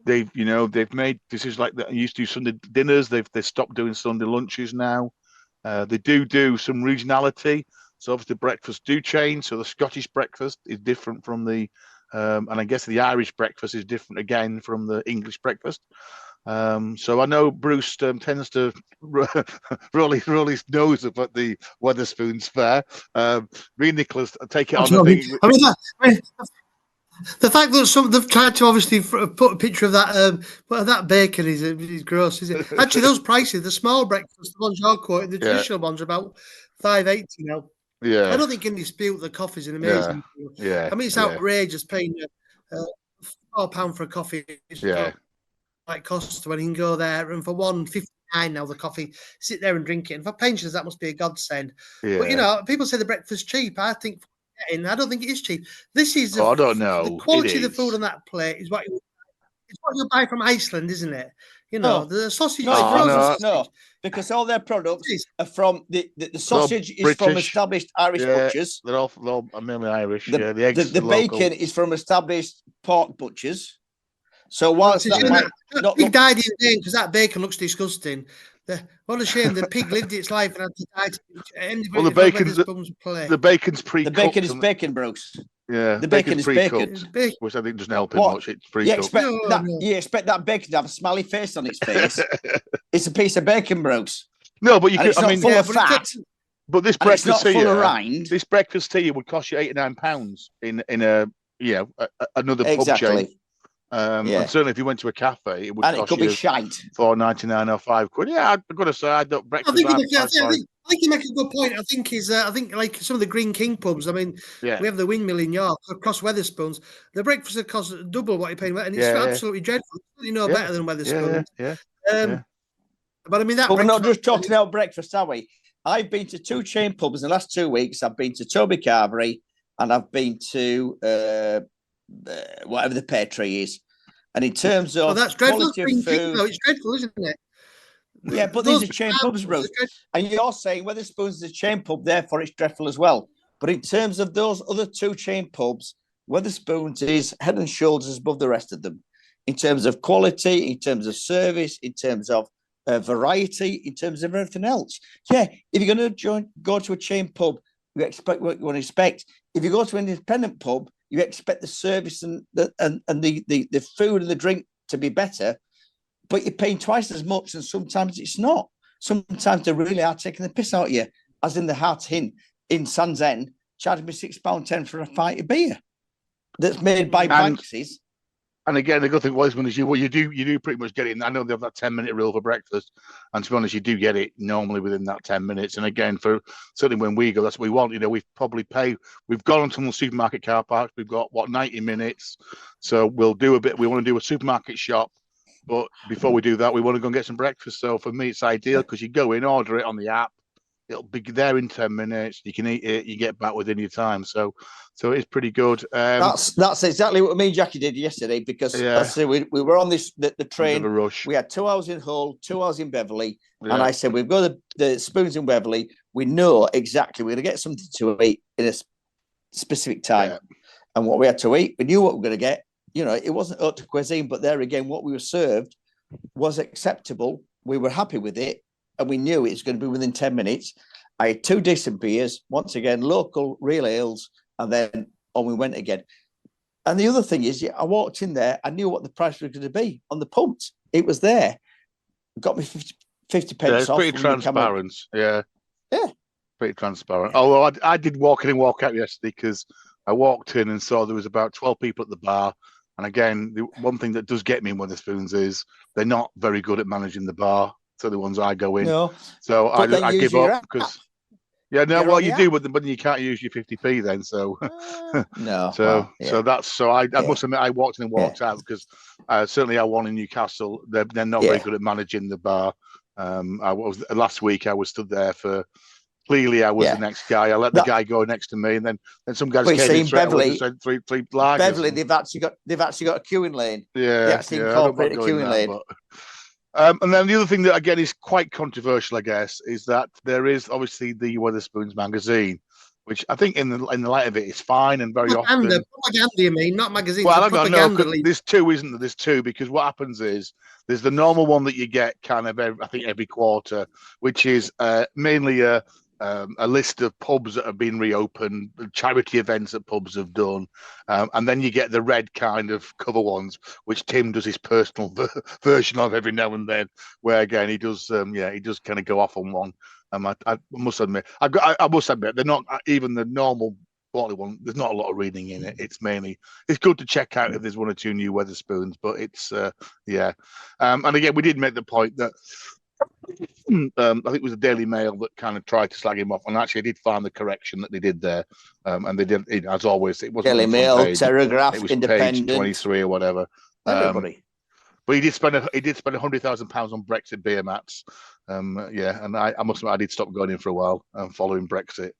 They've made decisions like that. They used to do Sunday dinners. They've stopped doing Sunday lunches now. They do some regionality. So obviously breakfasts do change. So the Scottish breakfast is different from the, and I guess the Irish breakfast is different again from the English breakfast. So I know Bruce tends to roll his nose up at the Wetherspoons fare. Me and Nicholas take it on. The fact that they've tried to obviously put a picture of that bacon is gross, is it? Actually, those prices, the small breakfast, the ones you're quoting, the traditional ones are about $5.80 now. Yeah, I don't think you can dispute the coffee's an amazing. Yeah, I mean it's outrageous paying £4 for a coffee. Like cost when you can go there and for $1.59 now the coffee, sit there and drink it. And for pensioners that must be a godsend. Yeah. But people say the breakfast cheap. I don't think it is cheap. This is I don't know. The quality of the food on that plate is what you buy from Iceland, isn't it? The sausage. No, because all their products are from the sausage is from established Irish butchers. They're all mainly Irish. The eggs. The bacon is from established pork butchers. So whilst It's a that shame might that not pig look, died in vain because that bacon looks disgusting. What a shame the pig lived its life and had to die. Well, the bacon's the pre-cooked. bacon is bacon, Bruce. Yeah, The bacon is bacon. Bacon. which I think doesn't help it What? much. It's You pre-cooked. expect that? No. You expect that bacon to have a smiley face on its face? It's a piece of bacon, Bruce. No, but you And could. it's not full of but fat. But this And it's not breakfast full of here, rind. this breakfast here would cost you £89 in a another pub Exactly. chain. And certainly if you went to a cafe, it would And it cost could be you shite. £4.99 or £5. Yeah, I've got to say, I don't breakfast. I think you make a good point. I think like some of the Green King pubs. I mean, we have the Windmill in York across Wetherspoons. The breakfast would cost double what you're paying, and it's absolutely dreadful. You know better than Wetherspoons. But I mean that. But we're not just talking about breakfast, are we? I've been to 2 chain pubs in the last 2 weeks. I've been to Toby Carvery and I've been to whatever the pear tree is. And in terms of that's dreadful. quality of food, it's dreadful, isn't it? Yeah, but these are chain pubs, bro. And you're saying Wetherspoons is a chain pub, therefore it's dreadful as well. But in terms of those other 2 chain pubs, Wetherspoons is head and shoulders above the rest of them in terms of quality, in terms of service, in terms of variety, in terms of everything else. Yeah, if you're going to go to a chain pub, you expect what you want to expect. If you go to an independent pub, you expect the service and the food and the drink to be better, but you're paying twice as much, and sometimes it's not. Sometimes they really are taking the piss out of you, as in the Hart Inn in Sands End, charging me £6.10 for a pint of beer that's made by Banks's. And again, the good thing was, you do pretty much get it. I know they have that 10-minute rule for breakfast, and to be honest, you do get it normally within that 10 minutes. And again, certainly when we go, that's what we want. We've gone onto the supermarket car park. We've got 90 minutes, so we'll do a bit. We want to do a supermarket shop, but before we do that, we want to go and get some breakfast. So for me, it's ideal because you go in, order it on the app. It'll be there in 10 minutes. You can eat it. You get back within your time. So it's pretty good. That's exactly what me and Jackie did yesterday, because I said we were on the train. Rush. We had 2 hours in Hull, 2 hours in Beverley, and I said we've got the spoons in Beverley. We know exactly we're going to get something to eat in a specific time, and what we had to eat, we knew what we were going to get. It wasn't haute cuisine, but there again, what we were served was acceptable. We were happy with it. And we knew it was going to be within 10 minutes. I had 2 decent beers, once again, local real ales, and then on we went again. And the other thing is, I walked in there, I knew what the price was going to be on the pumps. It was there. It got me 50 pence it's off. Pretty transparent. Yeah. Pretty transparent. Although I did walk in and walk out yesterday, because I walked in and saw there was about 12 people at the bar. And again, the one thing that does get me in Wetherspoons is they're not very good at managing the bar. So the ones I go in. No. So I give up because you do, but you can't use your 50p then. So no. So I must admit, I walked in and walked out, because certainly I won in Newcastle. They're not very good at managing the bar. Last week I was stood there for. Clearly, I was the next guy. I let the guy go next to me, and then some guys came in straight away and said three lagers. Beverley, they've actually got a queuing lane. Yeah, they actually incorporated a queuing lane. And then the other thing that, again, is quite controversial, I guess, is that there is obviously the Wetherspoons magazine, which I think in the light of it is fine and very often. Propaganda, you mean, not magazine. Well, I don't know. There's 2, isn't there? There's 2, because what happens is there's the normal one that you get kind of every quarter, which is mainly a list of pubs that have been reopened, charity events that pubs have done, and then you get the red kind of cover ones, which Tim does his personal version of every now and then, where again he does kind of go off on one. I must admit, they're not even the normal quality one. There's not a lot of reading in it. It's good to check out if there's 1 or 2 new Wetherspoons, but it's and again, we did make the point that. I think it was the Daily Mail that kind of tried to slag him off, and actually I did find the correction that they did there, and they did, as always, it wasn't Daily Mail, page, Telegraph, it was Independent, page 23 or whatever. Everybody. But he did spend £100,000 on Brexit beer mats. And I must admit, I did stop going in for a while following Brexit.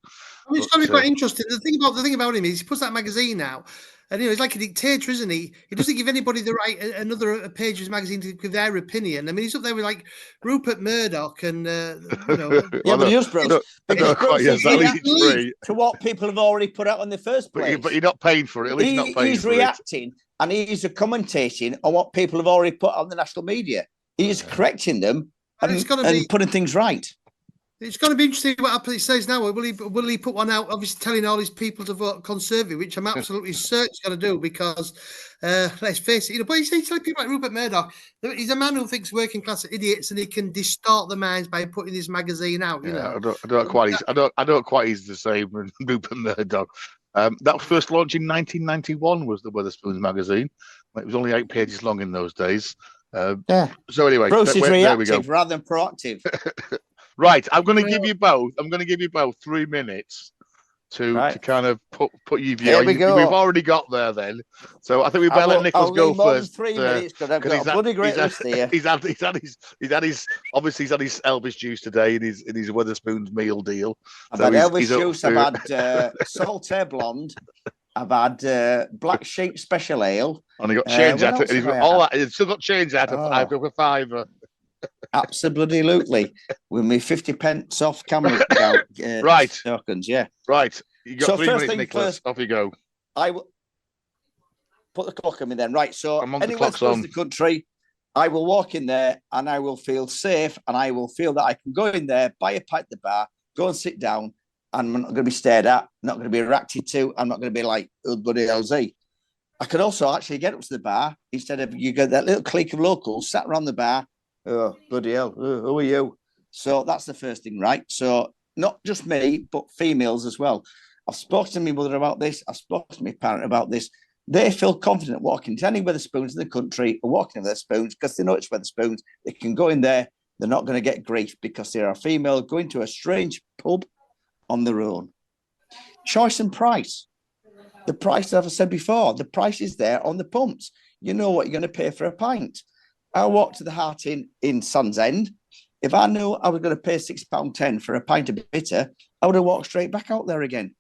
I mean, it's going to be quite interesting. The thing about him is he puts that magazine out, and he's like a dictator, isn't he? He doesn't give anybody the right another page of his magazine to give their opinion. I mean, he's up there with like Rupert Murdoch and but he does, bro. To what people have already put out in the first place. But you're not paying for it. At least not paying he's for reacting and he's commentating on what people have already put on the national media. He's correcting them and putting things right. It's going to be interesting what happens. It says now, will he put one out? Obviously, telling all his people to vote Conservative, which I'm absolutely certain he's going to do because, let's face it, but he's telling people like Rupert Murdoch, he's a man who thinks working class are idiots, and he can distort the minds by putting his magazine out. You know, I don't quite. He's the same as Rupert Murdoch. That was first launched in 1991. Was the Wetherspoons magazine? It was only 8 pages long in those days. So anyway, Bruce is there we go. reactive rather than proactive. Right, I'm going to give you both. 3 minutes to kind of put your view. Here we go. We've already got there then, so I think we better let Nicholas go first. 3 minutes because I've got a bloody great list here. He's had his Elvis juice today in his Wetherspoons meal deal. I've had Elvis juice. I've had Saltaire Blonde. I've had Black Sheep Special Ale. And he got change out. And he's got all that. He's still got change out of a fiver. Absolutely, with me 50 pence off camera right tokens. Yeah, right. You got 3 minutes, Nicholas. Off you go. I will put the clock on me then. Right, so anywhere across the country, I will walk in there and I will feel safe, and I will feel that I can go in there, buy a pint at the bar, go and sit down, and I'm not going to be stared at, not going to be reacted to. I'm not going to be like, oh, bloody LZ. I could also actually get up to the bar instead of you get that little clique of locals sat around the bar. Oh, bloody hell, who are you? So that's the first thing, right? So not just me, but females as well. I've spoken to my mother about this. I've spoken to my parent about this. They feel confident walking to any Wetherspoons in the country or walking to Wetherspoons because they know it's Wetherspoons. They can go in there. They're not going to get grief because they're a female going to a strange pub on their own. Choice and price. The price, as I said before, the price is there on the pumps. You know what you're going to pay for a pint. I walked to the Heart Inn in Sand's End. If I knew I was going to pay £6.10 for a pint of bitter, I would have walked straight back out there again.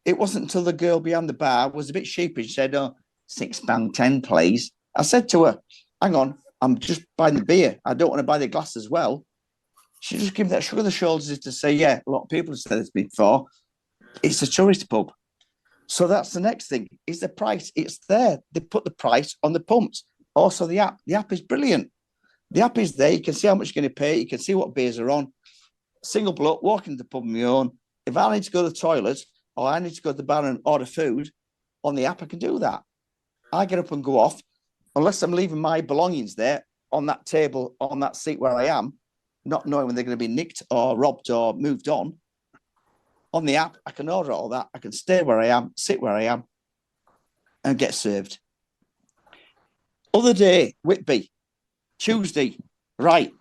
It wasn't until the girl behind the bar was a bit sheepish, said, oh, £6.10, please. I said to her, hang on, I'm just buying the beer. I don't want to buy the glass as well. She just gave me that shrug of the shoulders as to say, yeah, a lot of people have said this before. It's a tourist pub. So that's the next thing, is the price. It's there. They put the price on the pumps. Also, the app. The app is brilliant. The app is there. You can see how much you're going to pay. You can see what beers are on. Single bloke, walking to the pub on my own. If I need to go to the toilet or I need to go to the bar and order food, on the app I can do that. I get up and go off, unless I'm leaving my belongings there on that table, on that seat where I am, not knowing when they're going to be nicked or robbed or moved on. On the app, I can order all that. I can stay where I am, sit where I am, and get served. Other day, Whitby, Tuesday, right,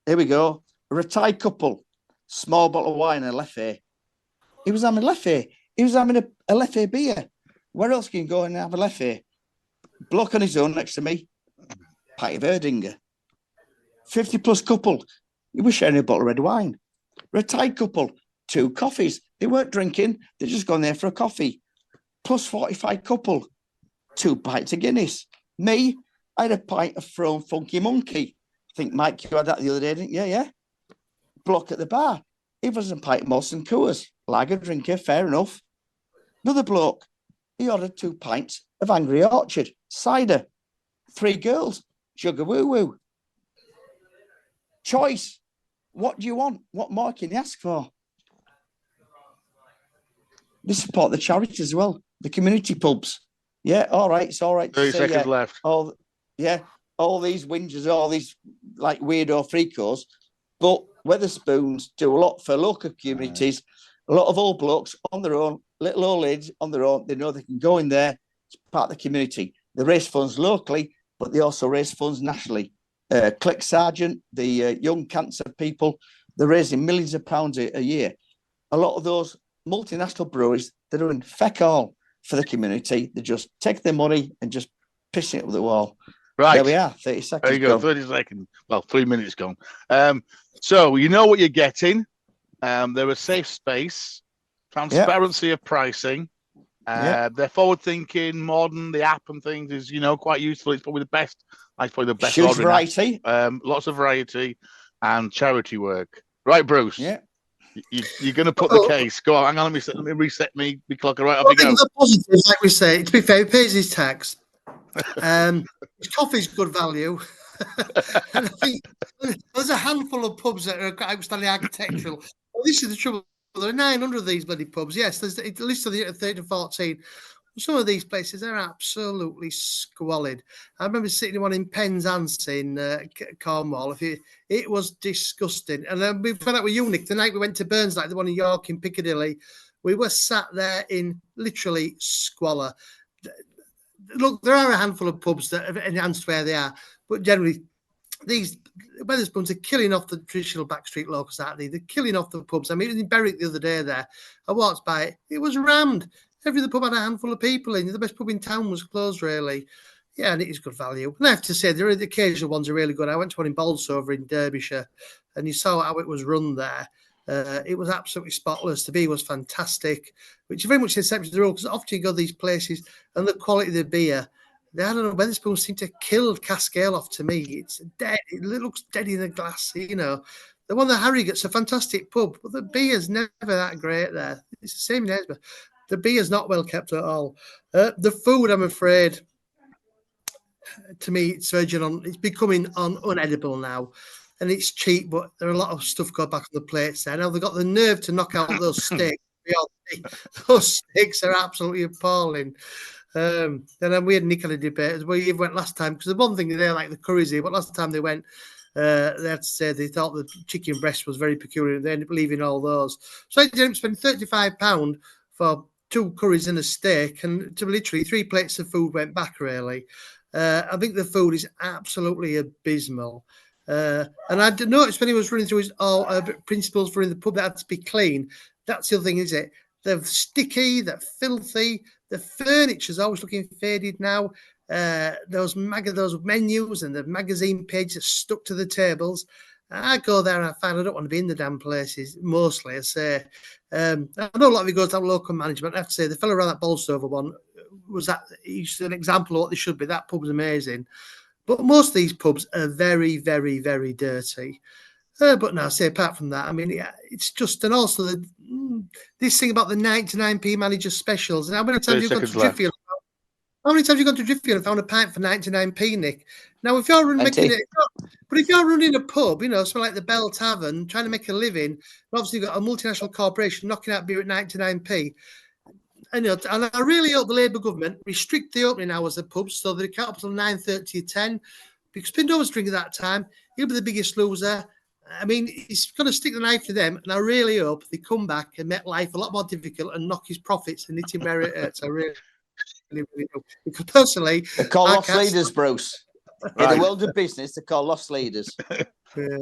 here we go. A retired couple, small bottle of wine and a Leffe. He was having Leffe. He was having a Leffe beer. Where else can you go and have a Leffe? Bloke on his own next to me, pint of Erdinger. 50-plus couple, he was sharing a bottle of red wine. Retired couple, 2 coffees. They weren't drinking, they just gone there for a coffee. Plus 45 couple, 2 pints of Guinness. Me, I had a pint of Throne Funky Monkey. I think, Mike, you had that the other day, didn't you? Yeah. Bloke at the bar. He was a pint of Molson Coors. Lager drinker, fair enough. Another bloke. He ordered 2 pints of Angry Orchard. Cider. 3 girls. Sugar woo-woo. Choice. What do you want? What more can you ask for? They support the charities as well. The community pubs. Yeah, all right. It's all right. 30 seconds left. All these whingers, all these like weirdo freakos. But Wetherspoons do a lot for local communities. A lot of old blokes on their own, little old ladies on their own. They know they can go in there. It's part of the community. They raise funds locally, but they also raise funds nationally. Click Sergeant, the young cancer people, they're raising millions of pounds a year. A lot of those multinational breweries, they're doing feck all for the community. They just take their money and just piss it up the wall. Right. There we are, 30 seconds. There you go, 30 seconds. Well, 3 minutes gone. So you know what you're getting. They're a safe space, transparency of pricing. They're forward-thinking, modern. The app and things is, quite useful. It's probably the best. It's probably the best. Huge variety. Lots of variety and charity work. Right, Bruce? Yeah. You're going to put the case. Go on, hang on, let me reset me clock. Right, off you go. The positives, like we say, to be fair, he pays his tax. His coffee's good value. And I think there's a handful of pubs that are outstanding architectural. Well, this is the trouble. There are 900 of these bloody pubs. Yes, there's a list of the 30 to 14. Some of these places, they're absolutely squalid. I remember sitting in one in Penzance in Cornwall. It was disgusting. And then we found out with Unique the night we went to Burns, like the one in York in Piccadilly. We were sat there in literally squalor. Look, there are a handful of pubs that have enhanced where they are, but generally, these Wetherspoons are killing off the traditional backstreet locals, aren't they? They're killing off the pubs. I mean, in Berwick the other day there, I walked by it, it was rammed. Every other pub had a handful of people in. The best pub in town was closed, really. Yeah, and it is good value. And I have to say, there are the occasional ones are really good. I went to one in Bolsover in Derbyshire, and you saw how it was run there. It was absolutely spotless. The beer was fantastic, which is very much the exception to the rule, because often you go to these places and the quality of the beer, I don't know, Wetherspoons seem to kill cask ale off to me. It's dead. It looks dead in the glass, you know. The one that Harrogate's a fantastic pub, but the beer's never that great there. It's the same in Esbjerg. The beer's not well kept at all. The food, I'm afraid, to me, it's becoming unedible now. And it's cheap, but there are a lot of stuff going back on the plates there. Now they've got the nerve to knock out those steaks. Those steaks are absolutely appalling. And then we had Nick on a debate. Well, you went last time, because the one thing they like the curries here, but last time they went, they had to say they thought the chicken breast was very peculiar. They ended up leaving all those. So I didn't spend £35 for 2 curries and a steak, and to literally 3 plates of food went back, really. I think the food is absolutely abysmal. And I noticed when he was running through his principles for in the pub that had to be clean. That's the other thing, is it? They're sticky, they're filthy. The furniture's always looking faded now. Those menus and the magazine pages are stuck to the tables. I go there and I find I don't want to be in the damn places, mostly, I say. I know a lot of it goes down local management. I have to say, the fellow around that Bolsover one, he's an example of what they should be. That pub's amazing. But most of these pubs are very, very, very dirty. But no, I say apart from that, I mean, yeah, it's just, and also this thing about the 99p manager specials. And how many times you've gone to Driffield? How many times have you gone to Driffield and found a pint for 99p, Nick? Now, if you're if you're running a pub, you know, something like the Bell Tavern, trying to make a living, obviously you've got a multinational corporation knocking out beer at 99p. And I really hope the Labour government restrict the opening hours of pubs so that it can't up until 9:30 or 10, because Pindover's drinking at that time. He'll be the biggest loser. I mean, he's going to stick the knife to them, and I really hope they come back and make life a lot more difficult and knock his profits and hit him where it hurts. I really, really do. Because personally, they call lost leaders, Bruce. In the world of business, they call lost leaders.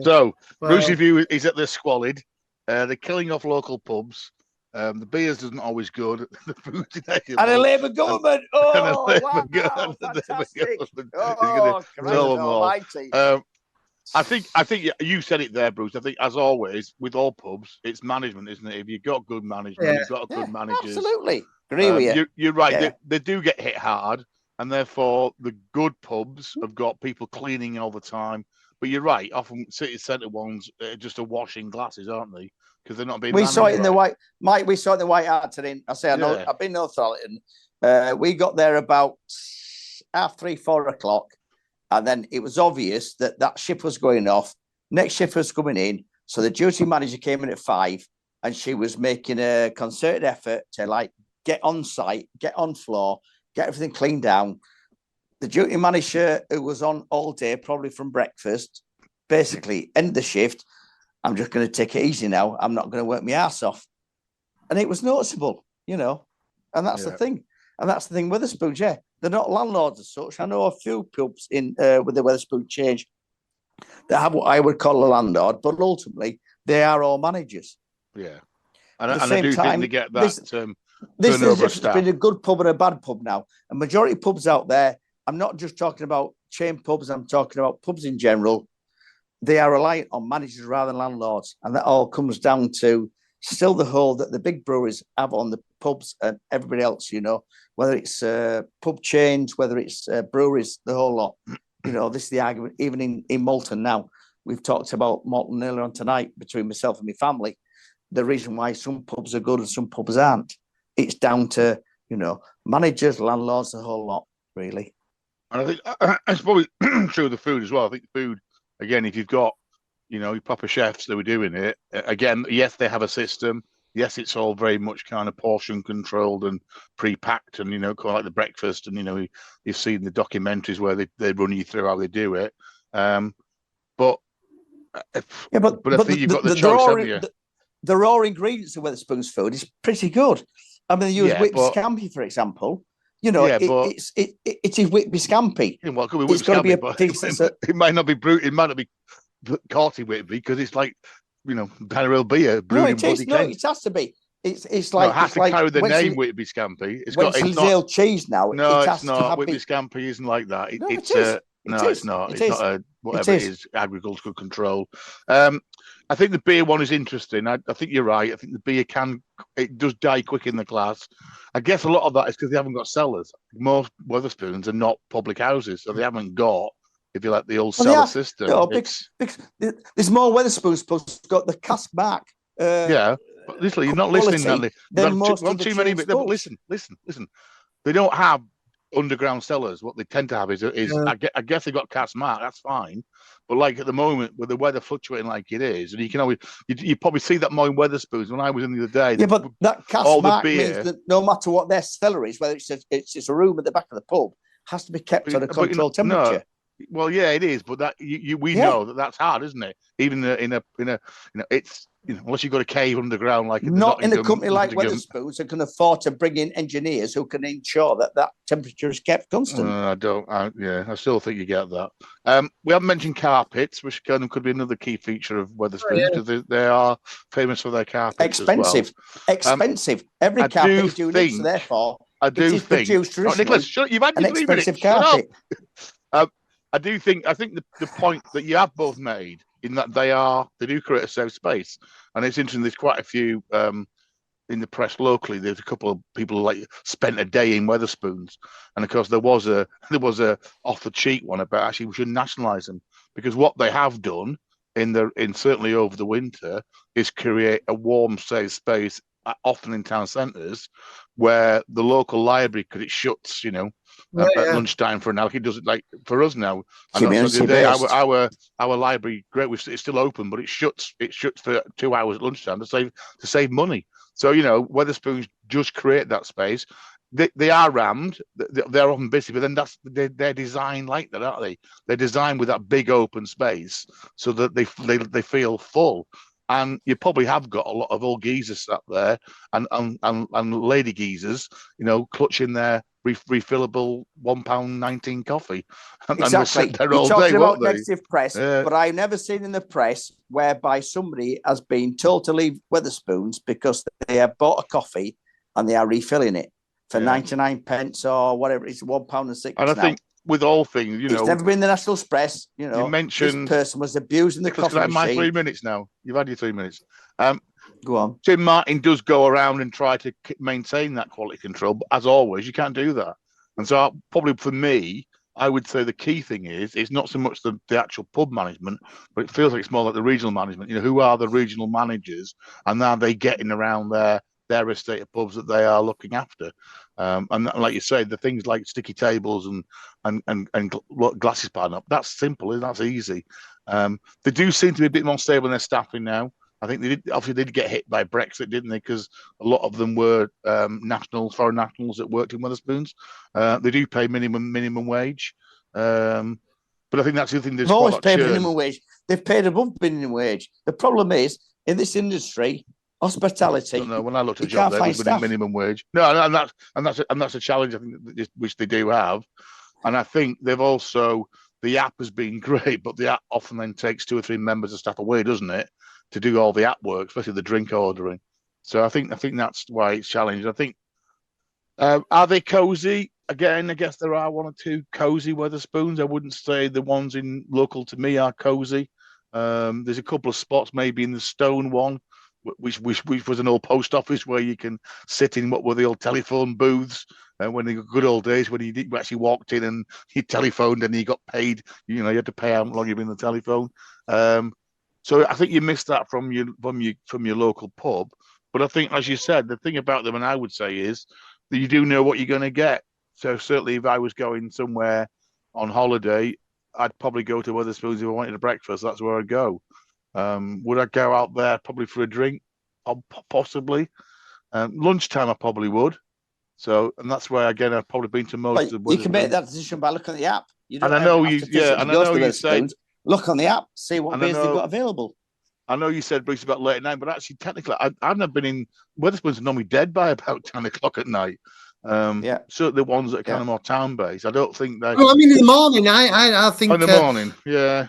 So, Bruce's view is that they're squalid. They're killing off local pubs. The beers isn't always good. The food's inedible. And a Labour government. Oh, wow, fantastic. Oh, almighty. I think you said it there, Bruce. I think, as always, with all pubs, it's management, isn't it? If you've got good management, you've got good managers. Absolutely. Agree with you. You're right. Yeah. They do get hit hard, and therefore the good pubs have got people cleaning all the time. But you're right. Often city centre ones just are washing glasses, aren't they? Because they're not being. We saw it in the White. Mike, we saw it in the White Hart today. I say, I know. I've been to Northallerton. We got there about 3:30, 4 o'clock. And then it was obvious that shift was going off. Next shift was coming in. So the duty manager came in at 5, and she was making a concerted effort to get on site, get on floor, get everything cleaned down. The duty manager, who was on all day, probably from breakfast, basically ended the shift. I'm just going to take it easy now. I'm not going to work my ass off. And it was noticeable, you know. And that's the thing. And that's the thing with Wetherspoons, yeah. They're not landlords as such. I know a few pubs in with the Wetherspoons change that have what I would call a landlord, but ultimately they are all managers. Yeah, and I do think they get that. This is just been a good pub and a bad pub now. A majority of pubs out there, I'm not just talking about chain pubs. I'm talking about pubs in general. They are reliant on managers rather than landlords, and that all comes down to still the hold that the big breweries have on the pubs and everybody else, you know, whether it's pub chains, whether it's breweries, the whole lot. You know, this is the argument, even in Malton now. We've talked about Malton earlier on tonight between myself and my family. The reason why some pubs are good and some pubs aren't. It's down to, you know, managers, landlords, the whole lot, really. And I think it's probably true of the food as well. I think food, again, if you've got, your proper chefs that were doing it, again, yes, they have a system. Yes, it's all very much kind of portion controlled and pre-packed, and kind of like the breakfast. And you've seen the documentaries where they run you through how they do it. But I think you've got the choice, haven't you? The raw ingredients of Wetherspoons food is pretty good. I mean, they use whipped scampi, for example. It is whipped scampi. Well, it could be whipped scampi, but it might not be brute. It might not be Corty Whitby, because it's like Panarel beer brewed in bloody cane. It has to be. It's like it has to carry the name Whitby Scampi. It's not cheese now. No, it's not. Whitby Scampi isn't like that. It's not. It's not a whatever it is. Agricultural control. I think the beer one is interesting. I think you're right. I think the beer does die quick in the class. I guess a lot of that is because they haven't got cellars. Most Wetherspoons are not public houses, so they haven't got, if you like, the old cellar system. No, because there's more Wetherspoons plus got the cask mark. But listen, you're not listening, Natalie. Not too many. But listen. They don't have underground cellars. What they tend to have is I guess they've got cask mark. That's fine. But like at the moment, with the weather fluctuating like it is, and you can always you probably see that more in Wetherspoons. When I was in the other day, but that cask mark means that no matter what their cellar is, whether it's a room at the back of the pub, has to be kept at a controlled temperature. Well, yeah, it is, but that we know that's hard, isn't it? Even in a it's unless you've got a cave underground, like not in a company like Wetherspoons that can afford to bring in engineers who can ensure that temperature is kept constant. I still think you get that. We haven't mentioned carpets, which kind of could be another key feature of Wetherspoons, because they are famous for their carpets. Expensive. Every carpet is unique, so therefore I do think. Nicholas, you've had your 3 minutes. Carpet. I think the point that you have both made, in that they do create a safe space, and it's interesting. There's quite a few in the press locally. There's a couple of people who spent a day in Wetherspoons, and of course there was a off the cheek one about actually we should nationalise them, because what they have done in certainly over the winter is create a warm, safe space, often in town centres, where the local library, because it shuts, at lunchtime for an hour. It does it like for us now. Our library, great, it's still open, but it shuts for 2 hours at lunchtime to save money. So Wetherspoons just create that space. They are rammed. They're often busy, but then they're designed like that, aren't they? They're designed with that big open space so that they feel full. And you probably have got a lot of old geezers sat there and lady geezers, clutching their refillable £1.19 coffee. Exactly. You're talking about negative press, but I've never seen in the press whereby somebody has been told to leave Wetherspoons because they have bought a coffee and they are refilling it for 99 pence or whatever. It's £1.06. And I think with all things, it's never been the national press. You mentioned this person was abusing the coffee machine. My 3 minutes now. You've had your 3 minutes. Go on. Tim Martin does go around and try to maintain that quality control, but as always, you can't do that. And so, probably for me, I would say the key thing is it's not so much the actual pub management, but it feels like it's more like the regional management. Who are the regional managers, and are they getting around their estate of pubs that they are looking after? And like you say, the things like sticky tables and glasses piling up, that's simple, that's easy. They do seem to be a bit more stable in their staffing now. I think they did get hit by Brexit, didn't they? Because a lot of them were foreign nationals that worked in Wetherspoons. They do pay minimum wage, but I think that's the thing. They've always paid minimum wage. They've paid above minimum wage. The problem is in this industry, hospitality. No, when I looked at a job, there was minimum wage. No, and that's a challenge I think which they do have, and I think they've also, the app has been great, but the app often then takes 2 or 3 members of staff away, doesn't it, to do all the app work, especially the drink ordering. So I think that's why it's challenged. I think are they cozy? Again, I guess there are 1 or 2 cozy Wetherspoons. I wouldn't say the ones in local to me are cozy. There's a couple of spots, maybe in the Stone one, which was an old post office where you can sit in what were the old telephone booths. When the good old days, when you actually walked in and you telephoned and you got paid, you had to pay how long you've been on the telephone. So I think you missed that from your local pub. But I think, as you said, the thing about them, and I would say, is that you do know what you're going to get. So certainly, if I was going somewhere on holiday, I'd probably go to Wetherspoons if I wanted a breakfast. That's where I'd go. Would I go out there probably for a drink? Possibly. Lunchtime, I probably would. So, and that's where again I've probably been to most of. You can make that decision by looking at the app. You don't and I know have you, to physically and I go know to you said. Look on the app, see what beers they've got available. I know you said, Bruce, about late at night, but actually, technically, I've never been in. Wetherspoons are normally dead by about 10 o'clock at night. Certainly the ones that are kind of more town based. I don't think they. Well, I mean, in the morning, I think. In the morning, yeah.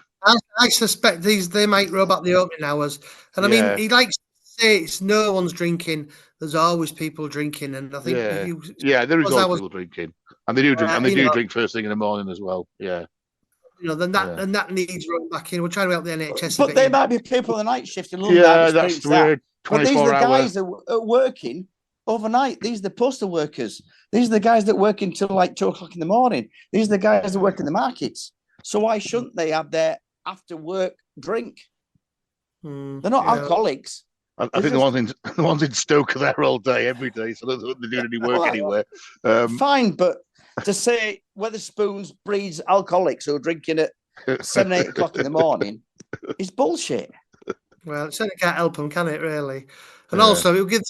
I suspect they might roll back the opening hours, and I mean, he likes to say it's no one's drinking. There's always people drinking, and I think there is always people drinking, and they do drink, and they do drink first thing in the morning as well. Yeah. Then that needs run back in. We're trying to help the NHS. But there might be people on the night shift in London. Yeah, that's weird. But these are the guys that are working overnight. These are the postal workers. These are the guys that work until like 2 o'clock in the morning. These are the guys that work in the markets. So why shouldn't they have their after work drink? They're not alcoholics. I think the ones in Stoke are there all day, every day, so they're doing any work anywhere. Fine, but to say Wetherspoons breeds alcoholics who are drinking at 7, 8 o'clock in the morning is bullshit. Well, it certainly can't help them, can it, really? And also, it will give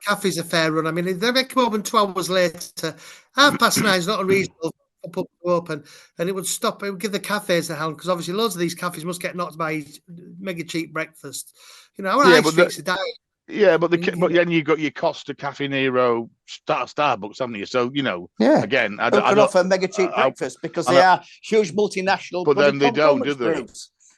cafes a fair run. I mean, if they come open 2 hours later, 9:30 is not unreasonable for pub to open, and it would stop. It would give the cafes a hand, because obviously loads of these cafes must get knocked by mega cheap breakfast. Our high streets are dying. Yeah, but then you've got your Costa, Cafe Nero, Starbucks, haven't you? So again, I don't offer mega cheap breakfast because they are huge multinational. But then they don't, do they?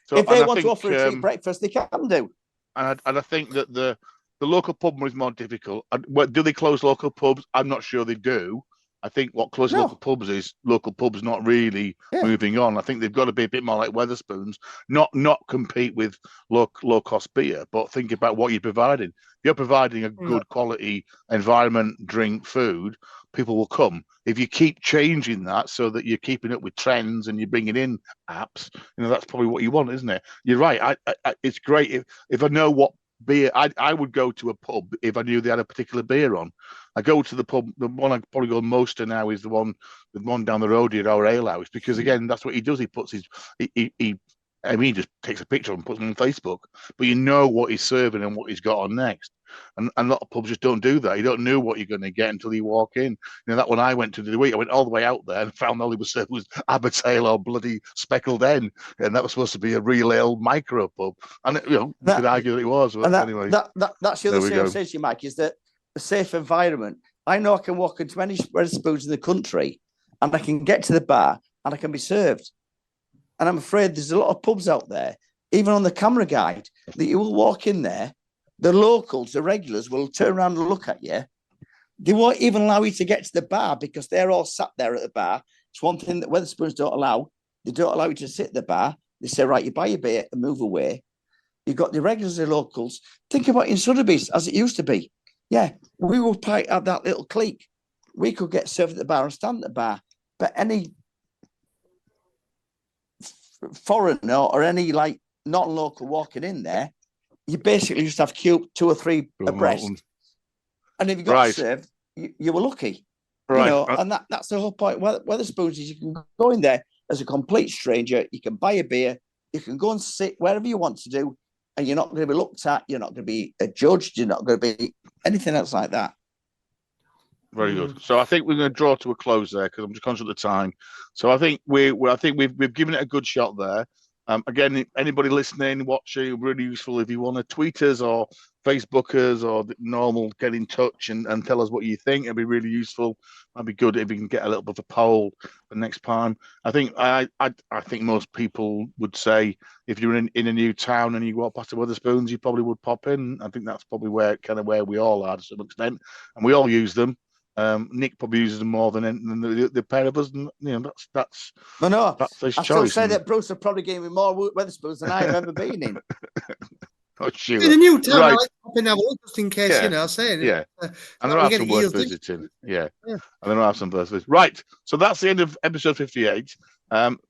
So, if they want to offer a cheap breakfast, they can do. And I think that the local pub is more difficult. Do they close local pubs? I'm not sure they do. I think what closing local pubs is local pubs not really moving on. I think they've got to be a bit more like Wetherspoons, not compete with low cost beer, but think about what you're providing. If you're providing a good quality environment, drink, food, people will come. If you keep changing that so that you're keeping up with trends and you're bringing in apps, that's probably what you want, isn't it? You're right. It's great if I know what beer. I would go to a pub if I knew they had a particular beer on. I go to the pub. The one I probably go most to now is the one down the road here, our ale house, because again, that's what he does. He puts he just takes a picture and puts it on Facebook. But you know what he's serving and what he's got on next. And a lot of pubs just don't do that. You don't know what you're going to get until you walk in. That one I went to the week, I went all the way out there and found all he was serving was Abbott's Ale or bloody Speckled Hen, and that was supposed to be a real ale micro pub. And you could argue that it was. But anyway, that's the other thing I'm saying to you, Mike, is that a safe environment. I know I can walk into any Wetherspoons in the country, and I can get to the bar and I can be served. And I'm afraid there's a lot of pubs out there, even on the camera guide, that you will walk in there. The locals, the regulars, will turn around and look at you. They won't even allow you to get to the bar because they're all sat there at the bar. It's one thing that Wetherspoons don't allow. They don't allow you to sit at the bar. They say, right, you buy your beer and move away. You've got the regulars, the locals. Think about in Sotheby's as it used to be. Yeah, we were part of that little clique. We could get served at the bar and stand at the bar. But any foreigner or any non-local walking in there, you basically just have queue 2 or 3 abreast. And if you got served, you were lucky. Right. And that's the whole point. Wetherspoons is you can go in there as a complete stranger, you can buy a beer, you can go and sit wherever you want to do, and you're not going to be looked at, you're not going to be judged, you're not going to be anything else like that. Very good. So I think we're going to draw to a close there because I'm just conscious of the time. So I think we've given it a good shot there. Again, anybody listening, watching, really useful. If you want to tweet us or Facebook us or normal, get in touch and tell us what you think. It'd be really useful. That'd be good if we can get a little bit of a poll for next time. I think I think most people would say if you're in a new town and you walk past the Wetherspoons, you probably would pop in. I think that's probably where we all are to some extent, and we all use them. Nick probably uses them more than the pair of us, and that's his choice. I still say that Bruce will probably give me more Wetherspoons than I've ever been in. Oh, sure. In a new town, I like to pop in have a look just in case, saying. Yeah, and there are some worth visiting. Yeah, and there are some worth visiting. Right, so that's the end of episode 58.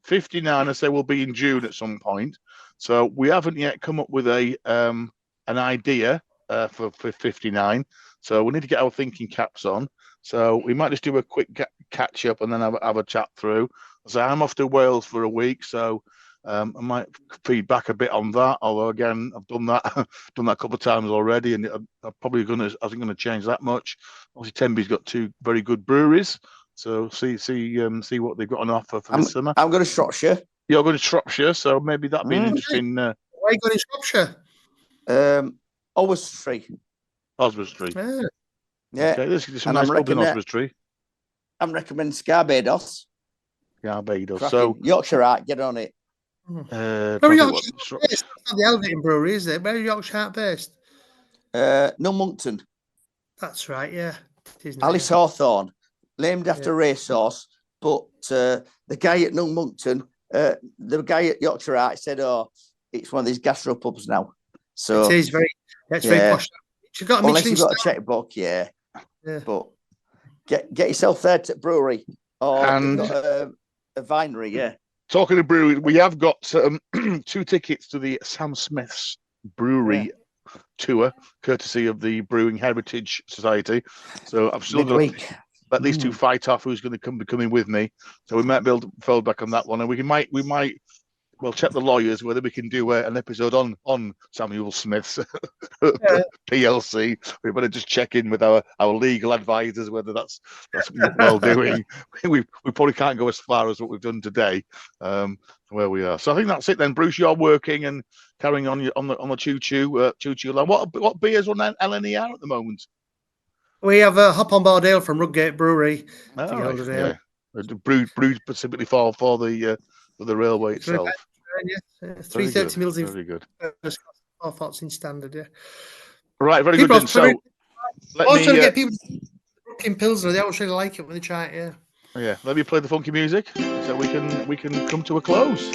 59, I say, will be in June at some point. So we haven't yet come up with an idea for 59. So we need to get our thinking caps on. So we might just do a quick catch up and then have a chat through. So I'm off to Wales for a week, so I might feed back a bit on that. Although again, I've done that done that a couple of times already, and I'm probably I think going to change that much. Obviously, Tenby's got 2 very good breweries, so see what they've got on offer for this summer. I'm going to Shropshire. You're going to Shropshire, so maybe that'd be an interesting. Where are you going in Shropshire? Oswestry. Oswestry. Yeah. Okay, there's some nice pub in Oswestry. I'm recommending Scarbados. Barbados. Cracking. So Yorkshire Art, get on it. Where are Yorkshire based? It's not the Elgin Brewery, is it? Where are Yorkshire Art based? Nullmonkton. That's right, yeah. Alice Hawthorne, named after a racehorse, but the guy at Nullmonkton, the guy at Yorkshire Art said, "Oh, it's one of these gastropubs now." So it is very posh. You've got a unless you've got a star. checkbook, yeah. But get yourself there to brewery or And- you've got a vinery, yeah. Talking of brewery, we have got 2 tickets to the Sam Smith's Brewery tour, courtesy of the Brewing Heritage Society. So I've still got to let these 2 fight off who's going to be coming with me. So we might be able to fold back on that one, and we might check the lawyers whether we can do an episode on Samuel Smith's PLC. We better just check in with our legal advisors whether that's well doing. We probably can't go as far as what we've done today, where we are. So I think that's it then. Bruce, you're working and carrying on the choo-choo line. What beers on LNER at the moment? We have a Hop on Board Ale from Rudgate Brewery. Brewed specifically for the railway itself. 330 mils in. Very good. 4 thoughts in standard, yeah. Right, very good. Then. So let me trying to get people to Brooklyn Pilsner. They always really like it when they try it. Yeah. Let me play the funky music so we can come to a close.